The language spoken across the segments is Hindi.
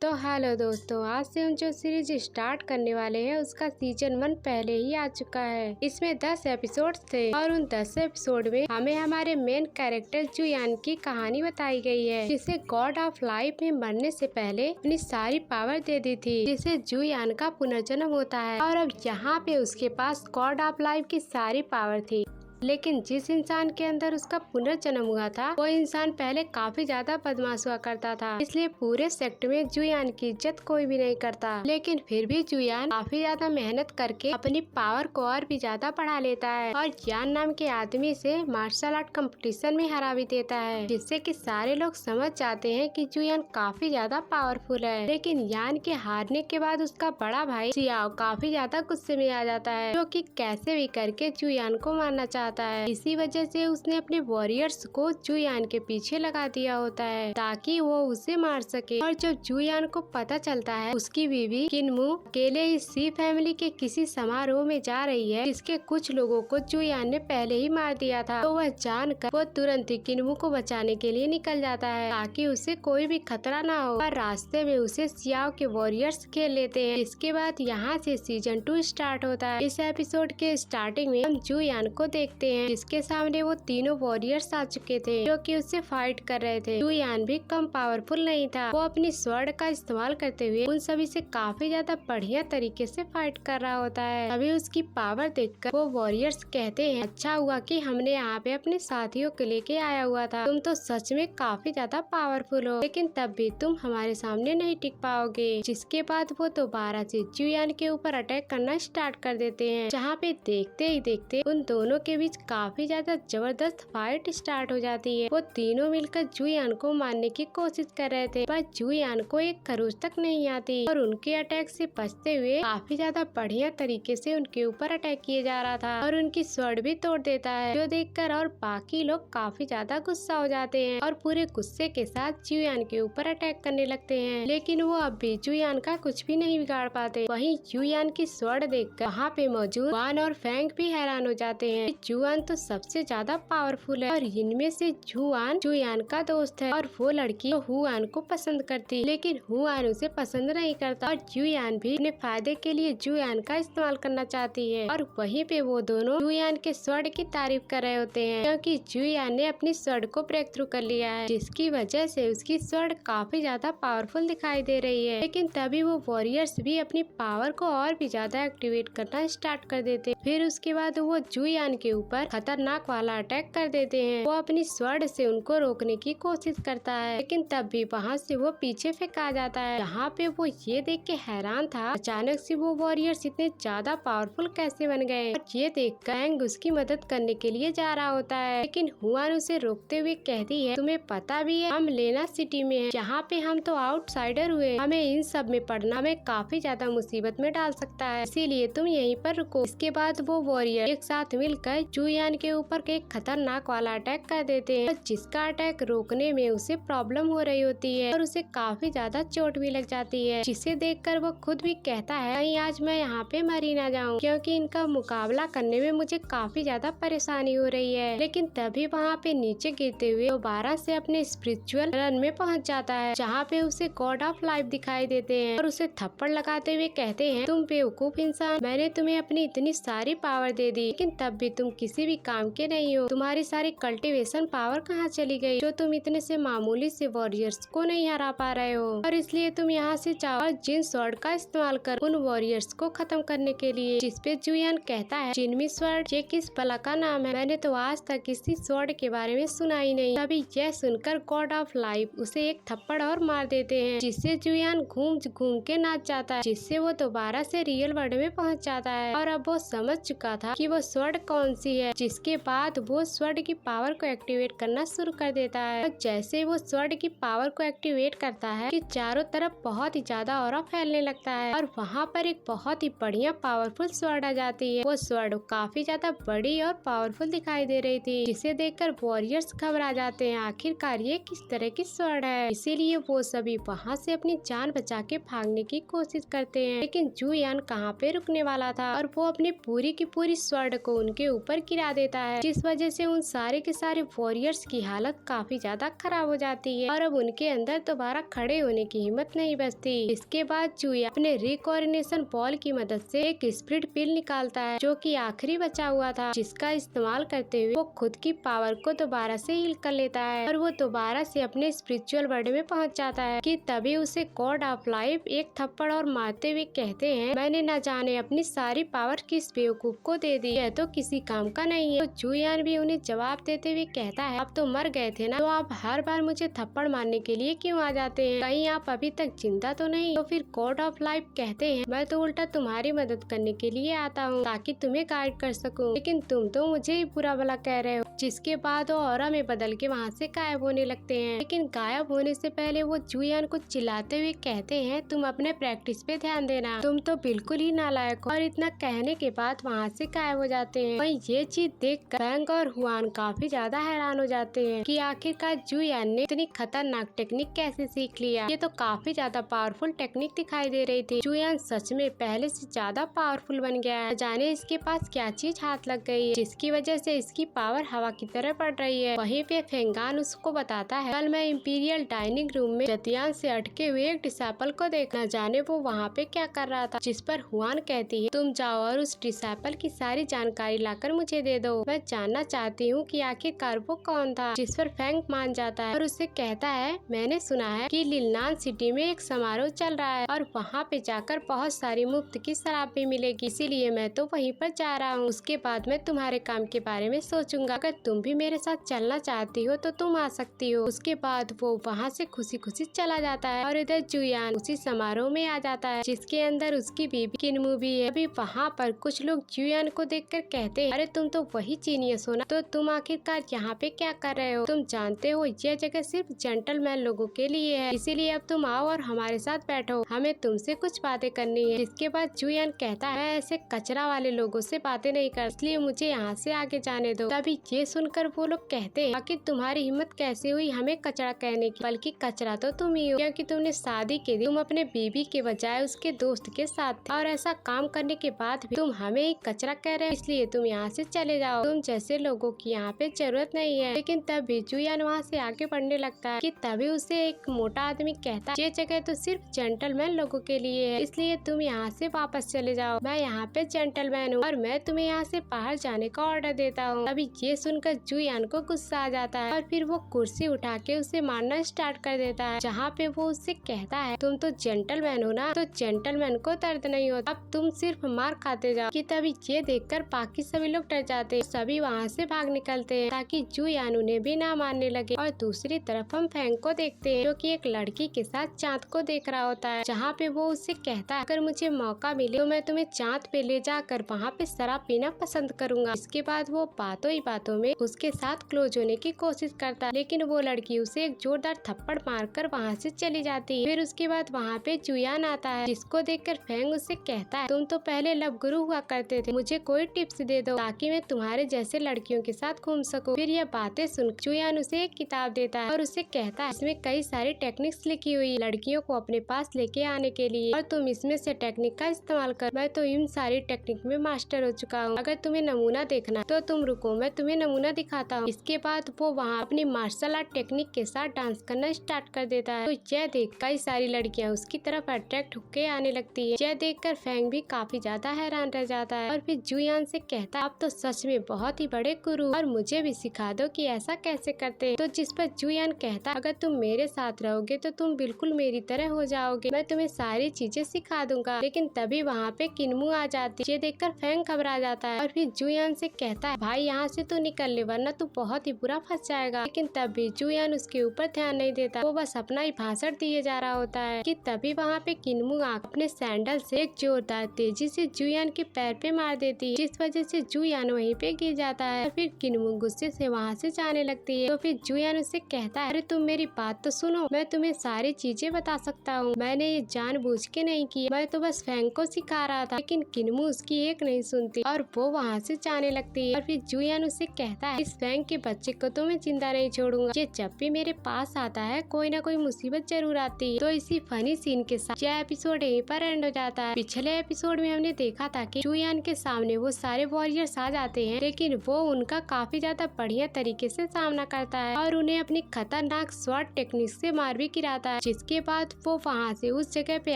तो हेलो दोस्तों, आज से हम जो सीरीज स्टार्ट करने वाले हैं उसका सीजन 1 पहले ही आ चुका है। इसमें 10 एपिसोड्स थे और उन 10 एपिसोड में हमें हमारे मेन कैरेक्टर जुयान की कहानी बताई गई है, जिसे गॉड ऑफ लाइफ में मरने से पहले अपनी सारी पावर दे दी थी, जिसे जुयान का पुनर्जन्म होता है। और अब यहाँ पे उसके पास गॉड ऑफ लाइफ की सारी पावर थी, लेकिन जिस इंसान के अंदर उसका पुनर्जन्म हुआ था वो इंसान पहले काफी ज्यादा बदमाश हुआ करता था, इसलिए पूरे सेक्ट में जुयान की इज्जत कोई भी नहीं करता। लेकिन फिर भी जुयान काफी ज्यादा मेहनत करके अपनी पावर को और भी ज्यादा बढ़ा लेता है और यान नाम के आदमी से मार्शल आर्ट कंपटीशन में हरा भी देता है, जिससे कि सारे लोग समझ जाते हैं कि जुयान काफी ज्यादा पावरफुल है। लेकिन यान के हारने के बाद उसका बड़ा भाई सियाओ काफी ज्यादा गुस्से में आ जाता है, जो कि कैसे भी करके जुयान को मारना चाहता है। इसी वजह से उसने अपने वॉरियर्स को जुयान के पीछे लगा दिया होता है ताकि वो उसे मार सके। और जब जुयान को पता चलता है उसकी बीवी किन्मू अकेले इस सी फैमिली के किसी समारोह में जा रही है, जिसके कुछ लोगों को जुयान ने पहले ही मार दिया था, तो वह जानकर वो तुरंत ही किन्मू को बचाने के लिए निकल जाता है ताकि उसे कोई भी खतरा ना हो। और रास्ते में उसे सियाओ के वॉरियर्स घेर लेते हैं। इसके बाद यहाँ से सीजन 2 स्टार्ट होता है। इस एपिसोड के स्टार्टिंग में हम जुयान को देखते हैं, जिसके सामने वो तीनों वॉरियर्स आ चुके थे जो कि उससे फाइट कर रहे थे। जुयान भी कम पावरफुल नहीं था, वो अपनी स्वॉर्ड का इस्तेमाल करते हुए उन सभी से काफी ज्यादा बढ़िया तरीके से फाइट कर रहा होता है। अभी उसकी पावर देखकर वो वॉरियर्स कहते हैं, अच्छा हुआ कि हमने यहाँ पे अपने साथियों को लेके आया हुआ था, तुम तो सच में काफी ज्यादा पावरफुल हो, लेकिन तब भी तुम हमारे सामने नहीं टिक पाओगे। जिसके बाद वो दोबारा से जुयान के ऊपर अटैक करना स्टार्ट कर देते हैं, जहाँ पे देखते ही देखते उन दोनों के बीच काफी ज्यादा जबरदस्त फाइट स्टार्ट हो जाती है। वो तीनों मिलकर जुयान को मारने की कोशिश कर रहे थे, पर जुयान को एक खरोच तक नहीं आती और उनके अटैक से बचते हुए काफी ज्यादा बढ़िया तरीके से उनके ऊपर अटैक किए जा रहा था और उनकी स्वॉर्ड भी तोड़ देता है, जो देखकर और बाकी लोग काफी ज्यादा गुस्सा हो जाते हैं और पूरे गुस्से के साथ जुयान के ऊपर अटैक करने लगते हैं। लेकिन वो अब भी जुयान का कुछ भी नहीं बिगाड़ पाते। वहीं जुयान की स्वॉर्ड देखकर वहाँ पे मौजूद वान और फैंग भी हैरान हो जाते हैं। जुयान तो सबसे ज्यादा पावरफुल है और इनमें से जुआन जुयान का दोस्त है और वो लड़की तो हुआन को पसंद करती, लेकिन हुआन उसे पसंद नहीं करता और जुयान भी अपने फायदे के लिए जुयान का इस्तेमाल करना चाहती है। और वहीं पे वो दोनों जुयान के स्वॉर्ड की तारीफ कर रहे होते हैं, क्योंकि जुयान ने अपनी स्वॉर्ड को ब्रेक थ्रू कर लिया है, जिसकी वजह से उसकी स्वॉर्ड काफी ज्यादा पावरफुल दिखाई दे रही है। लेकिन तभी वो वॉरियर्स भी अपनी पावर को और भी ज्यादा एक्टिवेट करना स्टार्ट कर देते। फिर उसके बाद वो जुयान के ऊपर खतरनाक वाला अटैक कर देते हैं। वो अपनी स्वॉर्ड से उनको रोकने की कोशिश करता है, लेकिन तब भी वहाँ से वो पीछे फेंका जाता है। यहाँ पे वो ये देख के हैरान था, अचानक से वो वॉरियर्स इतने ज्यादा पावरफुल कैसे बन गए। और ये देखकर फैंग उसकी मदद करने के लिए जा रहा होता है, लेकिन हुआन उसे रोकते हुए कहती है, तुम्हें पता भी है हम लेना सिटी में है, यहाँ पे हम तो आउटसाइडर हुए, हमें इन सब में पड़ना हमें काफी ज्यादा मुसीबत में डाल सकता है, इसीलिए तुम यहीं पर रुको। इसके बाद वो वॉरियर एक साथ मिलकर जुयान के ऊपर एक खतरनाक वाला अटैक कर देते हैं, जिसका अटैक रोकने में उसे प्रॉब्लम हो रही होती है और उसे काफी ज्यादा चोट भी लग जाती है, जिसे देखकर वो खुद भी कहता है, कहीं आज मैं यहाँ पे मर ही ना जाऊँ, क्योंकि इनका मुकाबला करने में मुझे काफी ज्यादा परेशानी हो रही है। लेकिन तभी वहाँ पे नीचे गिरते हुए दोबारा से अपने स्पिरिचुअल रन में पहुँच जाता है, जहाँ पे उसे गॉड ऑफ लाइफ दिखाई देते हैं और उसे थप्पड़ लगाते हुए कहते हैं, तुम बेवकूफ इंसान, मैंने तुम्हें अपनी इतनी सारी पावर दे दी, लेकिन तब भी तुम किसी भी काम के नहीं हो, तुम्हारी सारी कल्टीवेशन पावर कहाँ चली गई, जो तुम इतने से मामूली से वॉरियर्स को नहीं हरा पा रहे हो, और इसलिए तुम यहाँ से जाओ और जिन स्वॉर्ड का इस्तेमाल कर उन वॉरियर्स को खत्म करने के लिए। जिसपे जुयान कहता है, जिनमी स्वॉर्ड, ये किस भला का नाम है, मैंने तो आज तक किसी स्वॉर्ड के बारे में सुना ही नहीं। तभी यह सुनकर गॉड ऑफ लाइफ उसे एक थप्पड़ और मार देते हैं, जिससे जुयान घूम घूम के नाच जाता है, जिससे वो दोबारा से रियल वर्ल्ड में पहुँच जाता है। और अब वो समझ चुका था कि वो स्वॉर्ड कौन सी है, जिसके बाद वो स्वॉर्ड की पावर को एक्टिवेट करना शुरू कर देता है। और जैसे वो स्वॉर्ड की पावर को एक्टिवेट करता है कि चारों तरफ बहुत ही ज्यादा ऑरा फैलने लगता है और वहाँ पर एक बहुत ही बढ़िया पावरफुल स्वॉर्ड आ जाती है। वो स्वॉर्ड काफी ज्यादा बड़ी और पावरफुल दिखाई दे रही थी, जिसे देखकर वॉरियर्स घबरा जाते हैं, आखिरकार ये किस तरह की स्वॉर्ड है। इसीलिए वो सभी वहाँ से अपनी जान बचा के भागने की कोशिश करते हैं, लेकिन जुयान कहाँ पे रुकने वाला था और वो अपनी पूरी की पूरी स्वॉर्ड को उनके ऊपर गिरा देता है, जिस वजह से उन सारे के सारे वॉरियर्स की हालत काफी ज्यादा खराब हो जाती है और अब उनके अंदर दोबारा खड़े होने की हिम्मत नहीं बचती। इसके बाद चुयान अपने रिकॉर्डिनेशन बॉल की मदद से एक स्पिरिट पिल निकालता है, जो कि आखिरी बचा हुआ था, जिसका इस्तेमाल करते हुए वो खुद की पावर को दोबारा से हील कर लेता है और वो दोबारा से अपने स्पिरिचुअल वर्ल्ड में पहुंच जाता है कि तभी उसे गॉड ऑफ लाइफ एक थप्पड़ और मारते हुए कहते हैं, मैंने न जाने अपनी सारी पावर किस बेवकूफ को दे दी, यह तो किसी काम का नहीं है। तो चुयान भी उन्हें जवाब देते हुए कहता है, आप तो मर गए थे ना, तो आप हर बार मुझे थप्पड़ मारने के लिए क्यों आ जाते हैं, कहीं आप अभी तक जिंदा तो नहीं। तो फिर गॉड ऑफ लाइफ कहते हैं, मैं तो उल्टा तुम्हारी मदद करने के लिए आता हूँ ताकि तुम्हें गाइड कर सकूं, लेकिन तुम तो मुझे ही बुरा भला कह रहे हो। जिसके बाद वो ऑरा में बदल के वहाँ से गायब होने लगते हैं, लेकिन गायब होने से पहले वो चुयान को चिल्लाते हुए कहते हैं, तुम अपने प्रैक्टिस पे ध्यान देना, तुम तो बिल्कुल ही नालायक हो। और इतना कहने के बाद वहाँ से गायब हो जाते हैं। वहीं ये चीज देख कर फैंग और हुआन काफी ज्यादा हैरान हो जाते हैं कि आखिरकार चुयान ने इतनी खतरनाक टेक्निक कैसे सीख लिया। ये तो काफी ज्यादा पावरफुल टेक्निक दिखाई दे रही थी। चुयान सच में पहले से ज्यादा पावरफुल बन गया है, जाने इसके पास क्या चीज हाथ लग गई है जिसकी वजह से इसकी पावर हवा की तरह पड़ रही है। वहीं पे फेंगान उसको बताता है, कल मैं इंपीरियल डाइनिंग रूम में जतियान से अटके हुए एक डिसाइपल को देखा, जाने वो वहाँ पे क्या कर रहा था। जिस पर हुआन कहती है, तुम जाओ और उस डिसाइपल की सारी जानकारी लाकर मुझे दे दो, मैं जानना चाहती हूँ कि आखिरकार वो कौन था। जिस पर फैंग मान जाता है और उससे कहता है, मैंने सुना है कि लिलनान सिटी में एक समारोह चल रहा है और वहाँ पे जाकर बहुत सारी मुफ्त की शराब भी मिलेगी, इसीलिए मैं तो वहीं पर जा रहा हूँ। उसके बाद मैं तुम्हारे काम के बारे में सोचूंगा, अगर तुम भी मेरे साथ चलना चाहती हो तो तुम आ सकती हो। उसके बाद वो वहाँ से खुशी खुशी चला जाता है और इधर चुयान उसी समारोह में आ जाता है जिसके अंदर उसकी बीबी किन्मू भी है। अभी वहाँ पर कुछ लोग चुयान को देखकर कहते हैं, अरे तुम तो वही जीनियस हो ना, तो तुम आखिरकार यहाँ पे क्या कर रहे हो, तुम जानते हो यह जगह सिर्फ जेंटलमैन लोगों के लिए है, इसीलिए अब तुम आओ और हमारे साथ बैठो, हमें तुमसे कुछ बातें करनी है। इसके बाद चुयान कहता है, मैं ऐसे कचरा वाले लोगों से बातें नहीं कर, इसलिए मुझे यहाँ से आगे जाने दो। तभी ये सुनकर वो लोग कहते हैं, आखिर तुम्हारी हिम्मत कैसे हुई हमें कचरा कहने की, बल्कि कचरा तो तुम ही हो, क्योंकि तुमने शादी के दिन तुम अपने बीबी के बजाय उसके दोस्त के साथ थे और ऐसा काम करने के बाद भी तुम हमें ही कचरा कह रहे हो, इसलिए तुम यहाँ से चले जाओ, तुम जैसे लोगों की यहाँ पे जरूरत नहीं है। लेकिन तभी चुयान वहाँ से आगे बढ़ने लगता है कि तभी उसे एक मोटा आदमी कहता है, ये जगह तो सिर्फ जेंटलमैन लोगों के लिए है, इसलिए तुम यहाँ से वापस चले जाओ, मैं यहाँ पे जेंटलमैन हूँ और मैं तुम्हें यहाँ से बाहर जाने का ऑर्डर देता हूँ। अभी ये सुनकर चुयान को गुस्सा आ जाता है और फिर वो कुर्सी उठा के उसे मारना स्टार्ट कर देता है, जहाँ पे वो उससे कहता है, तुम तो जेंटलमैन हो ना, तो जेंटलमैन को दर्द नहीं होता, अब तुम सिर्फ मार खाते जाओ। कि तभी ये देखकर बाकी सभी लोग डर जाते हैं, सभी वहाँ से भाग निकलते हैं ताकि चुयान उन्हें भी ना मारने लगे। और दूसरी तरफ हम फैंग को देखते हैं जो कि एक लड़की के साथ चाँद को देख रहा होता है, जहाँ पे वो उससे कहता है, अगर मुझे मौका मिले तो मैं तुम्हें चाँद पे ले जाकर वहाँ पे शराब पीना पसंद करूंगा। इसके बाद वो बातों ही बातों में उसके साथ क्लोज होने की कोशिश करता है, लेकिन वो लड़की उसे एक जोरदार थप्पड़ मारकर वहाँ से चली जाती है। फिर उसके बाद वहाँ पे चुयान आता है, जिसको देखकर फैंग उससे कहता है, तुम तो पहले लव गुरु हुआ करते थे, मुझे कोई टिप्स दे दो ताकि मैं तुम्हारे जैसे लड़कियों के साथ घूम सकूं। फिर यह बातें सुन चुयान उसे एक किताब देता है और उसे कहता है, इसमें कई सारी टेक्निक्स लिखी हुई लड़कियों को अपने पास लेके आने के लिए, और तुम इसमें से टेक्निक का इस्तेमाल कर। मैं तो इन सारी टेक्निक में मास्टर हो चुका हूँ, अगर तुम्हें नमूना देखना तो तुम रुको, मैं तुम्हें नमूना दिखाता हूँ। इसके बाद वो वहाँ अपनी मार्शल आर्ट टेक्निक के साथ डांस करना स्टार्ट कर देता है। तो यह देख कई सारी लड़कियाँ उसकी तरफ अट्रैक्ट होके आने लगती है। यह देखकर फैंग भी काफी ज्यादा हैरान रह जाता है और फिर चुयान से कहता है, आप तो सच में बहुत ही बड़े गुरु, और मुझे भी सिखा दो कि ऐसा कैसे करते हैं। तो जिस पर चुयान कहता है, अगर तुम मेरे साथ रहोगे तो तुम बिल्कुल मेरी तरह हो जाओगे, मैं तुम्हें सारी चीजें सिखा दूंगा। लेकिन तभी वहाँ पे किन्मू आ जाती है। ये देखकर फैंग घबरा जाता है और फिर चुयान से कहता है, भाई यहाँ से तो निकल ले वरना तू बहुत ही बुरा फंस जाएगा। लेकिन तब भी चुयान उसके ऊपर ध्यान नहीं देता, वो बस अपना ही भाषण दिए जा रहा होता है कि तभी वहाँ पे किन्मू अपने सैंडल से एक जोरदार तेजी से चुयान के पैर पे मार देती है, जिस वजह से चुयान वहीं पे गिर जाता है। और फिर किन्मू गुस्से से वहाँ से जाने लगती है। तो फिर चुयान उससे कहता है, अरे तुम मेरी बात तो सुनो, मैं तुम्हें सारी चीजें बता सकता हूँ, मैंने ये जानबूझ के नहीं किया, मैं तो बस फैंग को सिखा रहा था। लेकिन किन्मू उसकी एक नहीं सुनती और वो वहाँ से जाने लगती है। और फिर चुयान उससे कहता है इस फैंग के बच्चे को तो मैं जिंदा नहीं छोड़ूंगा, ये जब भी मेरे पास आता है कोई ना कोई मुसीबत जरूर आती है। तो इसी फनी सीन के साथ यह एपिसोड यहीं पर एंड हो जाता है। पिछले एपिसोड में हमने देखा था कि जुयान के सामने वो सारे वॉरियर्स आ जाते हैं, लेकिन वो उनका काफी ज्यादा बढ़िया तरीके से सामना करता है और उन्हें अपनी खतरनाक स्वॉर्ड टेक्निक से मार भी गिराता है। जिसके बाद वो वहाँ से उस जगह पे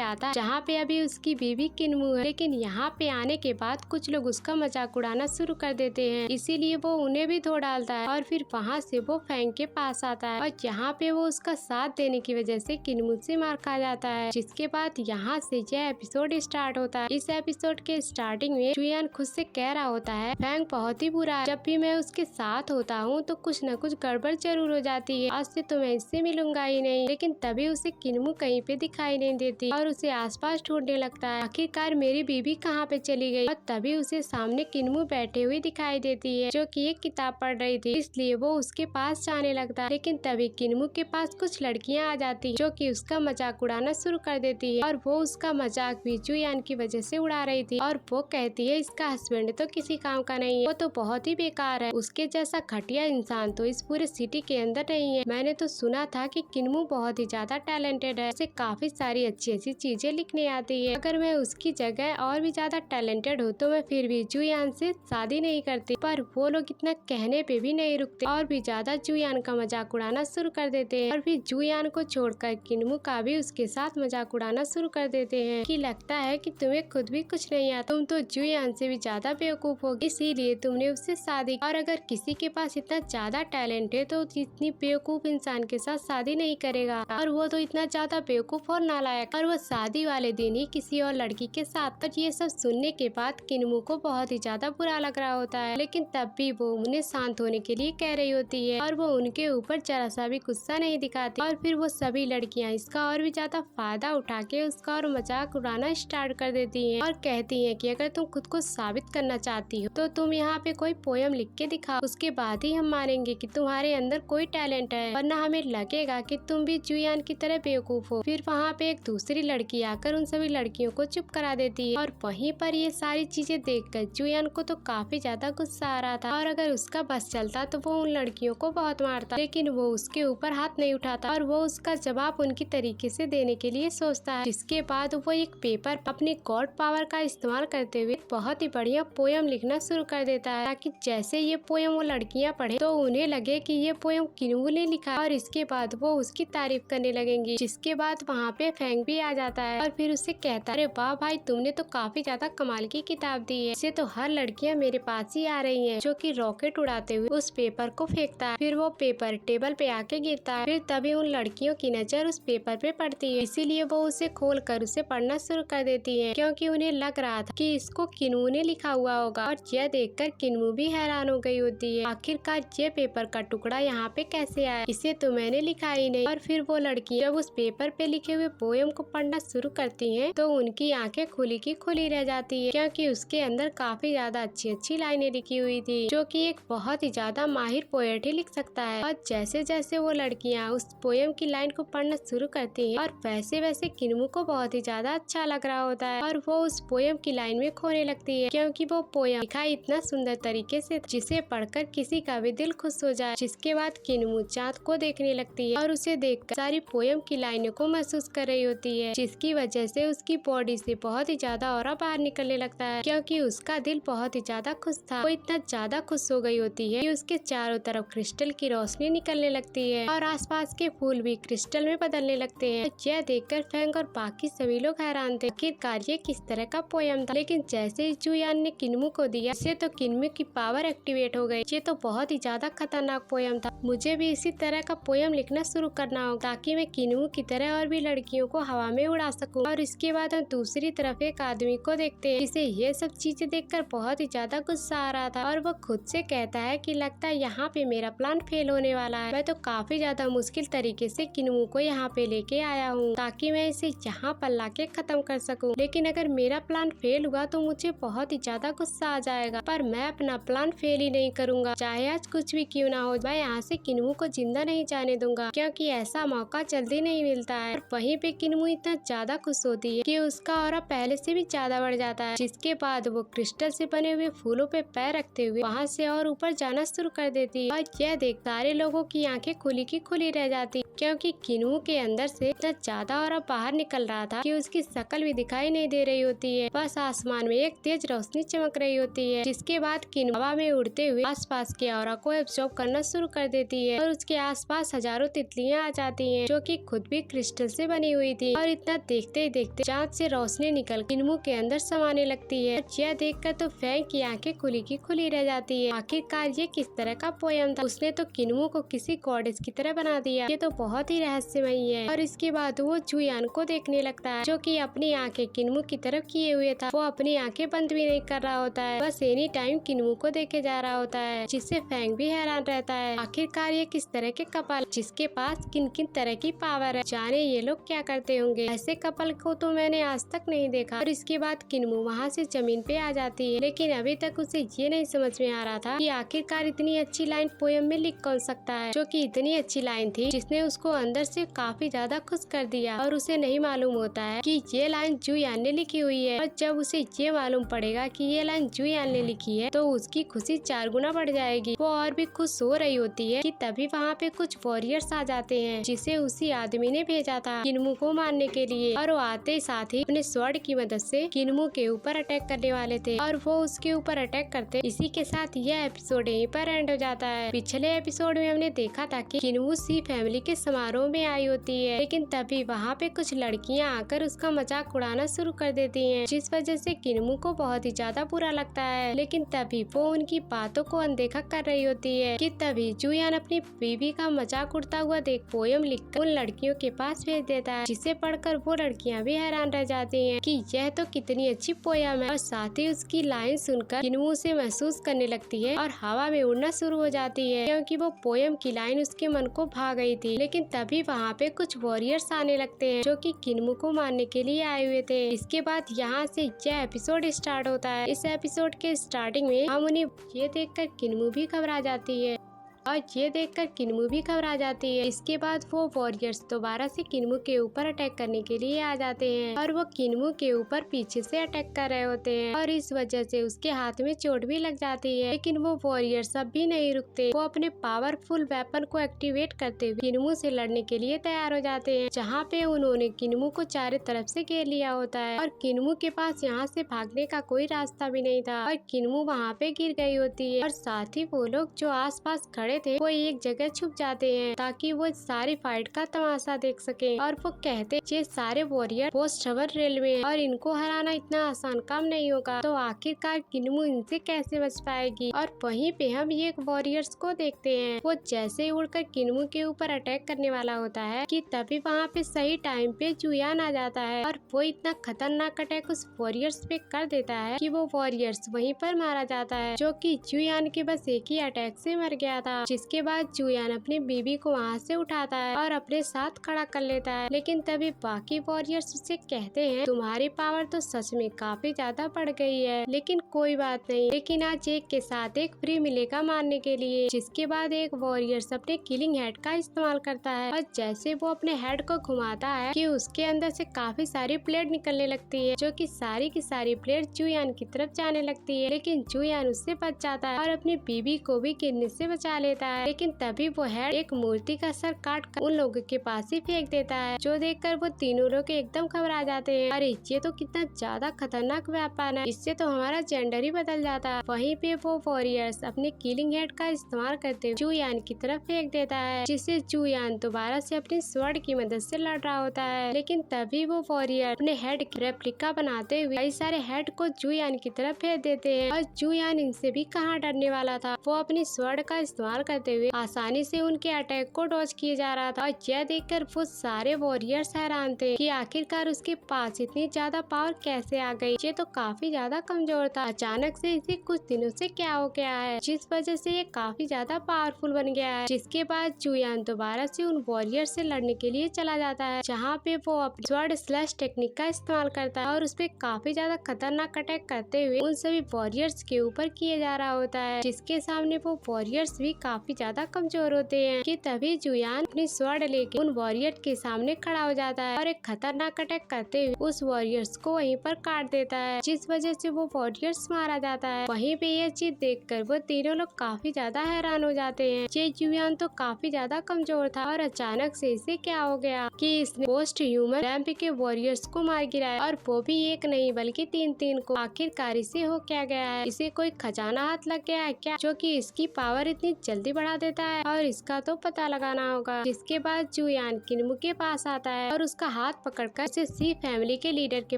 आता है जहाँ पे अभी उसकी बीवी किन्मू है, लेकिन यहाँ पे आने के बाद कुछ लोग उसका मजाक उड़ाना शुरू कर देते हैं, इसीलिए वो उन्हें भी धो डालता है और फिर वहाँ से वो फैंग के पास आता है और यहाँ पे वो उसका साथ देने की वजह से किन्मू से मार खा जाता है। जिसके बाद यहाँ से यह एपिसोड स्टार्ट होता है। इस एपिसोड के स्टार्टिंग में जुयान खुद से कह रहा होता है फैंग बहुत ही बुरा है, जब भी मैं उसके साथ होता हूँ तो कुछ न कुछ गड़बड़ जरूर हो जाती है, आज से तो मैं इससे मिलूंगा ही नहीं। लेकिन तभी उसे किन्मू कहीं पे दिखाई नहीं देती और उसे आसपास ढूंढने लगता है, आखिरकार मेरी बीबी कहाँ पे चली गई। और तभी उसे सामने किन्मू बैठे हुए दिखाई देती है जो कि एक किताब पढ़ रही थी, इसलिए वो उसके पास जाने लगता है। लेकिन तभी किन्मू के पास कुछ लड़कियां आ जाती जो कि उसका मजाक उड़ाना शुरू कर देती है और वो उसका मजाक भी जुयान की वजह से उड़ा रही थी और वो कहती है इसका हस्बैंड तो किसी काम का नहीं है, वो तो बहुत ही बेकार है, उसके जैसा घटिया इंसान तो इस पूरे सिटी के अंदर नहीं है। मैंने तो सुना था कि किन्मू बहुत ही ज्यादा टैलेंटेड है, उसे काफी सारी अच्छी अच्छी चीजें लिखने आती है, अगर मैं उसकी जगह और भी ज्यादा टैलेंटेड हो तो मैं फिर भी जुयान से शादी नहीं करती। पर वो लोग इतना कहने पे भी नहीं रुकते और भी ज्यादा जुयान का मजाक उड़ाना शुरू कर देते हैं और फिर जुयान को छोड़कर किन्मू का भी उसके साथ मजाक उड़ाना शुरू कर देते हैं कि लगता है कि तुम्हें खुद भी कुछ नहीं आता, तुम तो जुयान से भी ज्यादा बेवकूफ होगी, इसीलिए तुमने उससे शादी। और अगर किसी के पास इतना ज्यादा टैलेंट है तो इतनी बेवकूफ इंसान के साथ शादी नहीं करेगा, और वो तो इतना ज्यादा बेवकूफ और नालायक, और वो शादी वाले दिन ही किसी और लड़की के साथ। पर ये सब सुनने के बाद किन्मू को बहुत ही ज्यादा बुरा लग रहा होता है, लेकिन तब भी वो उन्हें शांत होने के लिए कह रही होती है और वो उनके ऊपर जरा सा भी गुस्सा नहीं दिखाती। और फिर वो सभी लड़कियां इसका और भी ज्यादा फायदा उठा के उसका और मजाक उड़ाना स्टार्ट कर देती हैं और कहती हैं कि अगर तुम खुद को साबित करना चाहती हो तो तुम यहाँ पे कोई पोयम लिख के दिखाओ, उसके बाद ही हम मानेंगे कि तुम्हारे अंदर कोई टैलेंट है, वरना हमें लगेगा कि तुम भी जुयान की तरह बेवकूफ हो। फिर वहाँ पे एक दूसरी लड़की आकर उन सभी लड़कियों को चुप करा देती है और वहीं पर ये सारी चीजें देखकर जुयान को तो काफी ज्यादा गुस्सा आ रहा था और अगर उसका बस चलता तो वो उन लड़कियों को बहुत मारता, लेकिन वो उसके ऊपर हाथ नहीं उठाता और वो उसका जवाब उनकी तरीके से देने के लिए सोचता है। जिसके बाद वो एक पेपर अपने गॉड पावर का इस्तेमाल करते हुए बहुत ही बढ़िया पोयम लिखना शुरू कर देता है, ताकि जैसे ये पोयम वो लड़कियां पढ़े तो उन्हें लगे कि ये पोयम किन्मू ने लिखा और इसके बाद वो उसकी तारीफ करने लगेंगी। जिसके बाद वहाँ पे फैंग भी आ जाता है और फिर उससे कहता है अरे वाह भाई, तुमने तो काफी ज्यादा कमाल की किताब दी है, इससे तो हर लड़कियां मेरे पास ही आ रही हैं। जो कि रॉकेट उड़ाते हुए उस पेपर को फेंकता है, फिर वो पेपर टेबल पे आके गिरता है। फिर तभी उन लड़कियों की नजर उस पेपर पे पड़ती है, इसीलिए वो उसे खोल कर उसे पढ़ना शुरू कर देती है, क्योंकि उन्हें लग रहा था कि इसको किन्मू ने लिखा हुआ होगा। और यह देखकर किन्मू भी हैरान हो गई होती है, आखिरकार ये पेपर का टुकड़ा यहाँ पे कैसे आया, इसे तो मैंने लिखा ही नहीं। और फिर वो लड़की जब उस पेपर पे लिखे हुए पोयम को पढ़ना शुरू करती है तो उनकी आंखें खुली की खुली रह जाती है, क्योंकि उसके अंदर काफी ज्यादा अच्छी अच्छी लाइनें लिखी हुई थी जो कि एक बहुत ही ज्यादा माहिर पोएट ही लिख सकता है। और जैसे जैसे वो लड़कियां उस पोयम की लाइन को पढ़ना शुरू करती हैं और वैसे वैसे किन्मू को बहुत ही ज्यादा अच्छा लग रहा होता है और वो उस पोयम की लाइन में खोने लगती है, क्योंकि वो पोयम लिखा इतना सुंदर तरीके से जिसे पढ़कर किसी का भी दिल खुश हो जाए। जिसके बाद किन्मू चाँद को देखने लगती है और उसे देखकर सारी पोयम की लाइनों को महसूस कर रही होती है, जिसकी वजह से उसकी बॉडी से बहुत ही ज्यादा ऑरा बाहर निकलने लगता है, क्योंकि उसका दिल बहुत ही ज्यादा खुश था। वो इतना ज्यादा खुश हो गई होती है कि उसके चारों तरफ क्रिस्टल की रोशनी निकलने लगती है और आसपास के फूल भी क्रिस्टल में बदलने लगते हैं। तो यह देखकर फैंग और बाकी सभी लोग हैरान थे कि कार्य किस तरह का पोयम था, लेकिन जैसे ही जुयान ने किन्मू को दिया इससे तो किन्मू की पावर एक्टिवेट हो गई। ये तो बहुत ही ज्यादा खतरनाक पोयम था, मुझे भी इसी तरह का पोयम लिखना शुरू करना होगा ताकि मैं किन्मू की तरह और भी लड़कियों को हवा में उड़ा सकूं। और इसके बाद हम दूसरी तरफ एक आदमी को देखते हैं, जिसे ये सब चीजें देखकर बहुत ही ज्यादा गुस्सा आ रहा था और वो खुद से कहता है कि लगता है यहाँ पे मेरा प्लान फेल होने वाला है, मैं तो काफी ज्यादा मुश्किल तरीके से किन्मू को यहाँ पे लेके आया हूँ ताकि मैं इसे यहाँ पर लाके खत्म कर सकूं, लेकिन अगर मेरा प्लान फेल हुआ तो मुझे बहुत ही ज्यादा गुस्सा आ जाएगा, पर मैं अपना प्लान फेल ही नहीं करूंगा, चाहे आज कुछ भी क्यों ना हो। मैं यहाँ से किन्मू को जिंदा नहीं जाने दूंगा, क्योंकि ऐसा मौका जल्दी नहीं मिलता है। और वहीं पे किन्मू इतना ज्यादा खुश होती है कि उसका ऑरा पहले से भी ज्यादा बढ़ जाता है। जिसके बाद वो क्रिस्टल से बने हुए फूलों पे पैर रखते हुए वहाँ से और और ऊपर जाना शुरू कर देती है और यह देख सारे लोगों की आंखें खुली की खुली रह जाती, क्योंकि किन्वू के अंदर से इतना ज्यादा और बाहर निकल रहा था कि उसकी शक्ल भी दिखाई नहीं दे रही होती है। बस आसमान में एक तेज रोशनी चमक रही होती है, जिसके बाद किन्वू हवा में उड़ते हुए आसपास के ऑरा को एब्जॉर्ब करना शुरू कर देती है और उसके आसपास हजारों तितलियां आ जाती हैं, जो कि खुद भी क्रिस्टल से बनी हुई थी। और इतना देखते ही देखते चाँद से रोशनी निकल किन्वू के अंदर समाने लगती है। यह देखकर तो फैंग की आंखें खुली की खुली रह जाती है। आखिरकार ये किस तरह का पोयम था, उसने तो किन्वू को किसी गॉडेस की तरह बना दिया। ये तो बहुत ही रहस्यमयी है। और इसके बाद वो जुयान को देखने लगता है, जो कि अपनी आंखें किन्वू की तरफ किए हुए था। वो अपनी आंखें बंद भी नहीं कर रहा होता है, बस एनी टाइम किन्वू को देखे जा रहा होता है, जिससे फैंग भी हैरान रहता है। आखिरकार ये किस तरह के कपल, जिसके पास किन किन तरह की पावर है, जाने ये लोग क्या करते होंगे। ऐसे कपल को तो मैंने आज तक नहीं देखा। और इसके बाद किन्वू वहाँ से जमीन पे आ जाती है, लेकिन अभी तक उसे ये नहीं समझ में आ रहा था कि आखिरकार इतनी अच्छी लाइन पोयम में लिख कौन सकता है, जो कि इतनी अच्छी लाइन थी जिसने उसको अंदर से काफी ज्यादा खुश कर दिया। और उसे नहीं मालूम होता है कि ये लाइन जुयान ने लिखी हुई है। और जब उसे ये मालूम पड़ेगा कि ये लाइन जुयान ने लिखी है, तो उसकी खुशी 4 गुना बढ़ जाएगी। वो और भी खुश हो रही होती है कि तभी वहाँ पे कुछ वॉरियर्स आ जाते हैं, जिसे उसी आदमी ने भेजा था किन्वू को मारने के लिए। और वो आते ही साथ ही अपने स्वॉर्ड की मदद से किन्वू के ऊपर अटैक करने वाले थे, और वो उसके ऊपर अटैक करते। इसी के साथ यह एपिसोड यहीं पर एंड हो जाता है। पिछले एपिसोड में हमने देखा था कि किन्वू सी फैमिली के समारोह में आई होती है, लेकिन तभी वहाँ पे कुछ लड़कियाँ आकर उसका मजाक उड़ाना शुरू कर देती हैं, जिस वजह से किन्वू को बहुत ही ज्यादा बुरा लगता है। लेकिन तभी वो उनकी बातों को अनदेखा कर रही होती है कि तभी जुयान अपनी बीवी का मजाक उड़ता हुआ देख पोयम लिखकर उन लड़कियों के पास भेज देता है, जिसे पढ़कर वो लड़कियाँ भी हैरान रह जाती हैं कि यह तो कितनी अच्छी पोयम है। और साथ ही उसकी लाइन सुनकर किन्वू से महसूस करने लगती है और हवा में उड़ना शुरू हो जाती है, क्योंकि वो पोयम की लाइन उसके मन को भा गई थी। लेकिन तभी वहाँ पे कुछ वॉरियर्स आने लगते हैं, जो कि किन्वू को मारने के लिए आए हुए थे। इसके बाद यहाँ से यह एपिसोड स्टार्ट होता है। इस एपिसोड के स्टार्टिंग में हम उन्हें ये देखकर किन्वू भी घबरा जाती है और ये देखकर किन्वू भी घबरा जाती है। इसके बाद वो वॉरियर्स दोबारा से किन्वू के ऊपर अटैक करने के लिए आ जाते हैं, और वो किन्वू के ऊपर पीछे से अटैक कर रहे होते हैं, और इस वजह से उसके हाथ में चोट भी लग जाती है। लेकिन वो वॉरियर्स अब भी नहीं रुकते। वो अपने पावरफुल वेपन को एक्टिवेट करते हुए किन्वू से लड़ने के लिए तैयार हो जाते हैं, जहाँ पे उन्होंने किन्वू को चारों तरफ से घेर लिया होता है, और किन्वू के पास यहाँ से भागने का कोई रास्ता भी नहीं था, और किन्वू वहाँ पे गिर गई होती है। और साथ ही वो लोग जो आस पास खड़े थे वो एक जगह छुप जाते हैं, ताकि वो सारी फाइट का तमाशा देख सके। और वो कहते ये सारे वॉरियर पोस्ट शवर रेल में, और इनको हराना इतना आसान काम नहीं होगा, तो आखिरकार किन्वू इनसे कैसे बच पाएगी। और वहीं पे हम ये वॉरियर्स को देखते हैं, वो जैसे ही उड़कर किन्वू के ऊपर अटैक करने वाला होता है कि तभी वहाँ पे सही टाइम पे जुयान आ जाता है, और वो इतना खतरनाक अटैक उस वॉरियर्स पे कर देता है कि वो वॉरियर्स वहीं पर मारा जाता है, जो कि जुयान के बस एक ही अटैक से मर गया था। जिसके बाद जुयान अपनी बीवी को वहाँ से उठाता है और अपने साथ खड़ा कर लेता है। लेकिन तभी बाकी वॉरियर्स उससे कहते हैं तुम्हारी पावर तो सच में काफी ज्यादा बढ़ गई है, लेकिन कोई बात नहीं, लेकिन आज एक के साथ एक फ्री मिलेगा मारने के लिए। जिसके बाद एक वॉरियर्स अपने किलिंग हेड का इस्तेमाल करता है, और जैसे वो अपने हेड को घुमाता है कि उसके अंदर से काफी सारी प्लेट निकलने लगती है, जो कि सारी की सारी प्लेट जुयान की तरफ जाने लगती है। लेकिन जुयान उससे बच जाता है और अपनी बीवी को भी गिरने से बचा लेता है। लेकिन तभी वो हेड एक मूर्ति का सर काट कर उन लोगों के पास ही फेंक देता है, जो देखकर वो तीनों लोग एकदम घबरा जाते हैं। अरे ये तो कितना ज्यादा खतरनाक वेपन है, इससे तो हमारा जेंडर ही बदल जाता है। वहीं पे वो वॉरियर्स अपने किलिंग हेड का इस्तेमाल करते हुए जुयान की तरफ फेंक देता है, जिससे जुयान दोबारा से अपनी स्वॉर्ड की मदद से लड़ रहा होता है। लेकिन तभी वो वॉरियर अपने हेड की रेप्लिका बनाते हुए कई सारे हेड को जुयान की तरफ फेंक देते हैं, और जुयान इनसे भी कहाँ डरने वाला था। वो अपनी स्वॉर्ड का इस्तेमाल करते हुए आसानी से उनके अटैक को डॉज किए जा रहा था, और यह देखकर वो सारे वॉरियर्स हैरान थे कि आखिरकार उसके पास इतनी ज्यादा पावर कैसे आ गई। ये तो काफी ज्यादा कमजोर था, अचानक से इसे कुछ दिनों से क्या हो गया है, जिस वजह से ये काफी ज्यादा पावरफुल बन गया है। जिसके बाद जुयान दोबारा से उन वॉरियर से लड़ने के लिए चला जाता है, जहाँ पे वो अपनी स्वॉर्ड स्लैश टेक्निक का इस्तेमाल करता है, और उस पे काफी ज्यादा खतरनाक अटैक करते हुए उन सभी वॉरियर्स के ऊपर किए जा रहा होता है, जिसके सामने वो वॉरियर्स भी काफी ज्यादा कमजोर होते हैं कि तभी जुयान अपनी स्वॉर्ड लेके उन वॉरियर के सामने खड़ा हो जाता है और एक खतरनाक अटैक करते हुए उस वॉरियर्स को वहीं पर काट देता है, जिस वजह से वो वॉरियर्स मारा जाता है। वहीं पे ये चीज देखकर वो तीनों लोग काफी ज्यादा हैरान हो जाते हैं। ये जुयान तो काफी ज्यादा कमजोर था और अचानक से इसे क्या हो गया कि इसने पोस्ट ह्यूमन रैंप के वॉरियर्स को मार गिराया, और वो भी एक नहीं बल्कि तीन को। आखिरकार इसे हो क्या गया है? इसे कोई खजाना हाथ लग गया है क्या, जो कि इसकी पावर इतनी जल्दी बढ़ा देता है? और इसका तो पता लगाना होगा। जिसके बाद जुयान किन्मू के पास आता है और उसका हाथ पकड़कर उसे सी फैमिली के लीडर के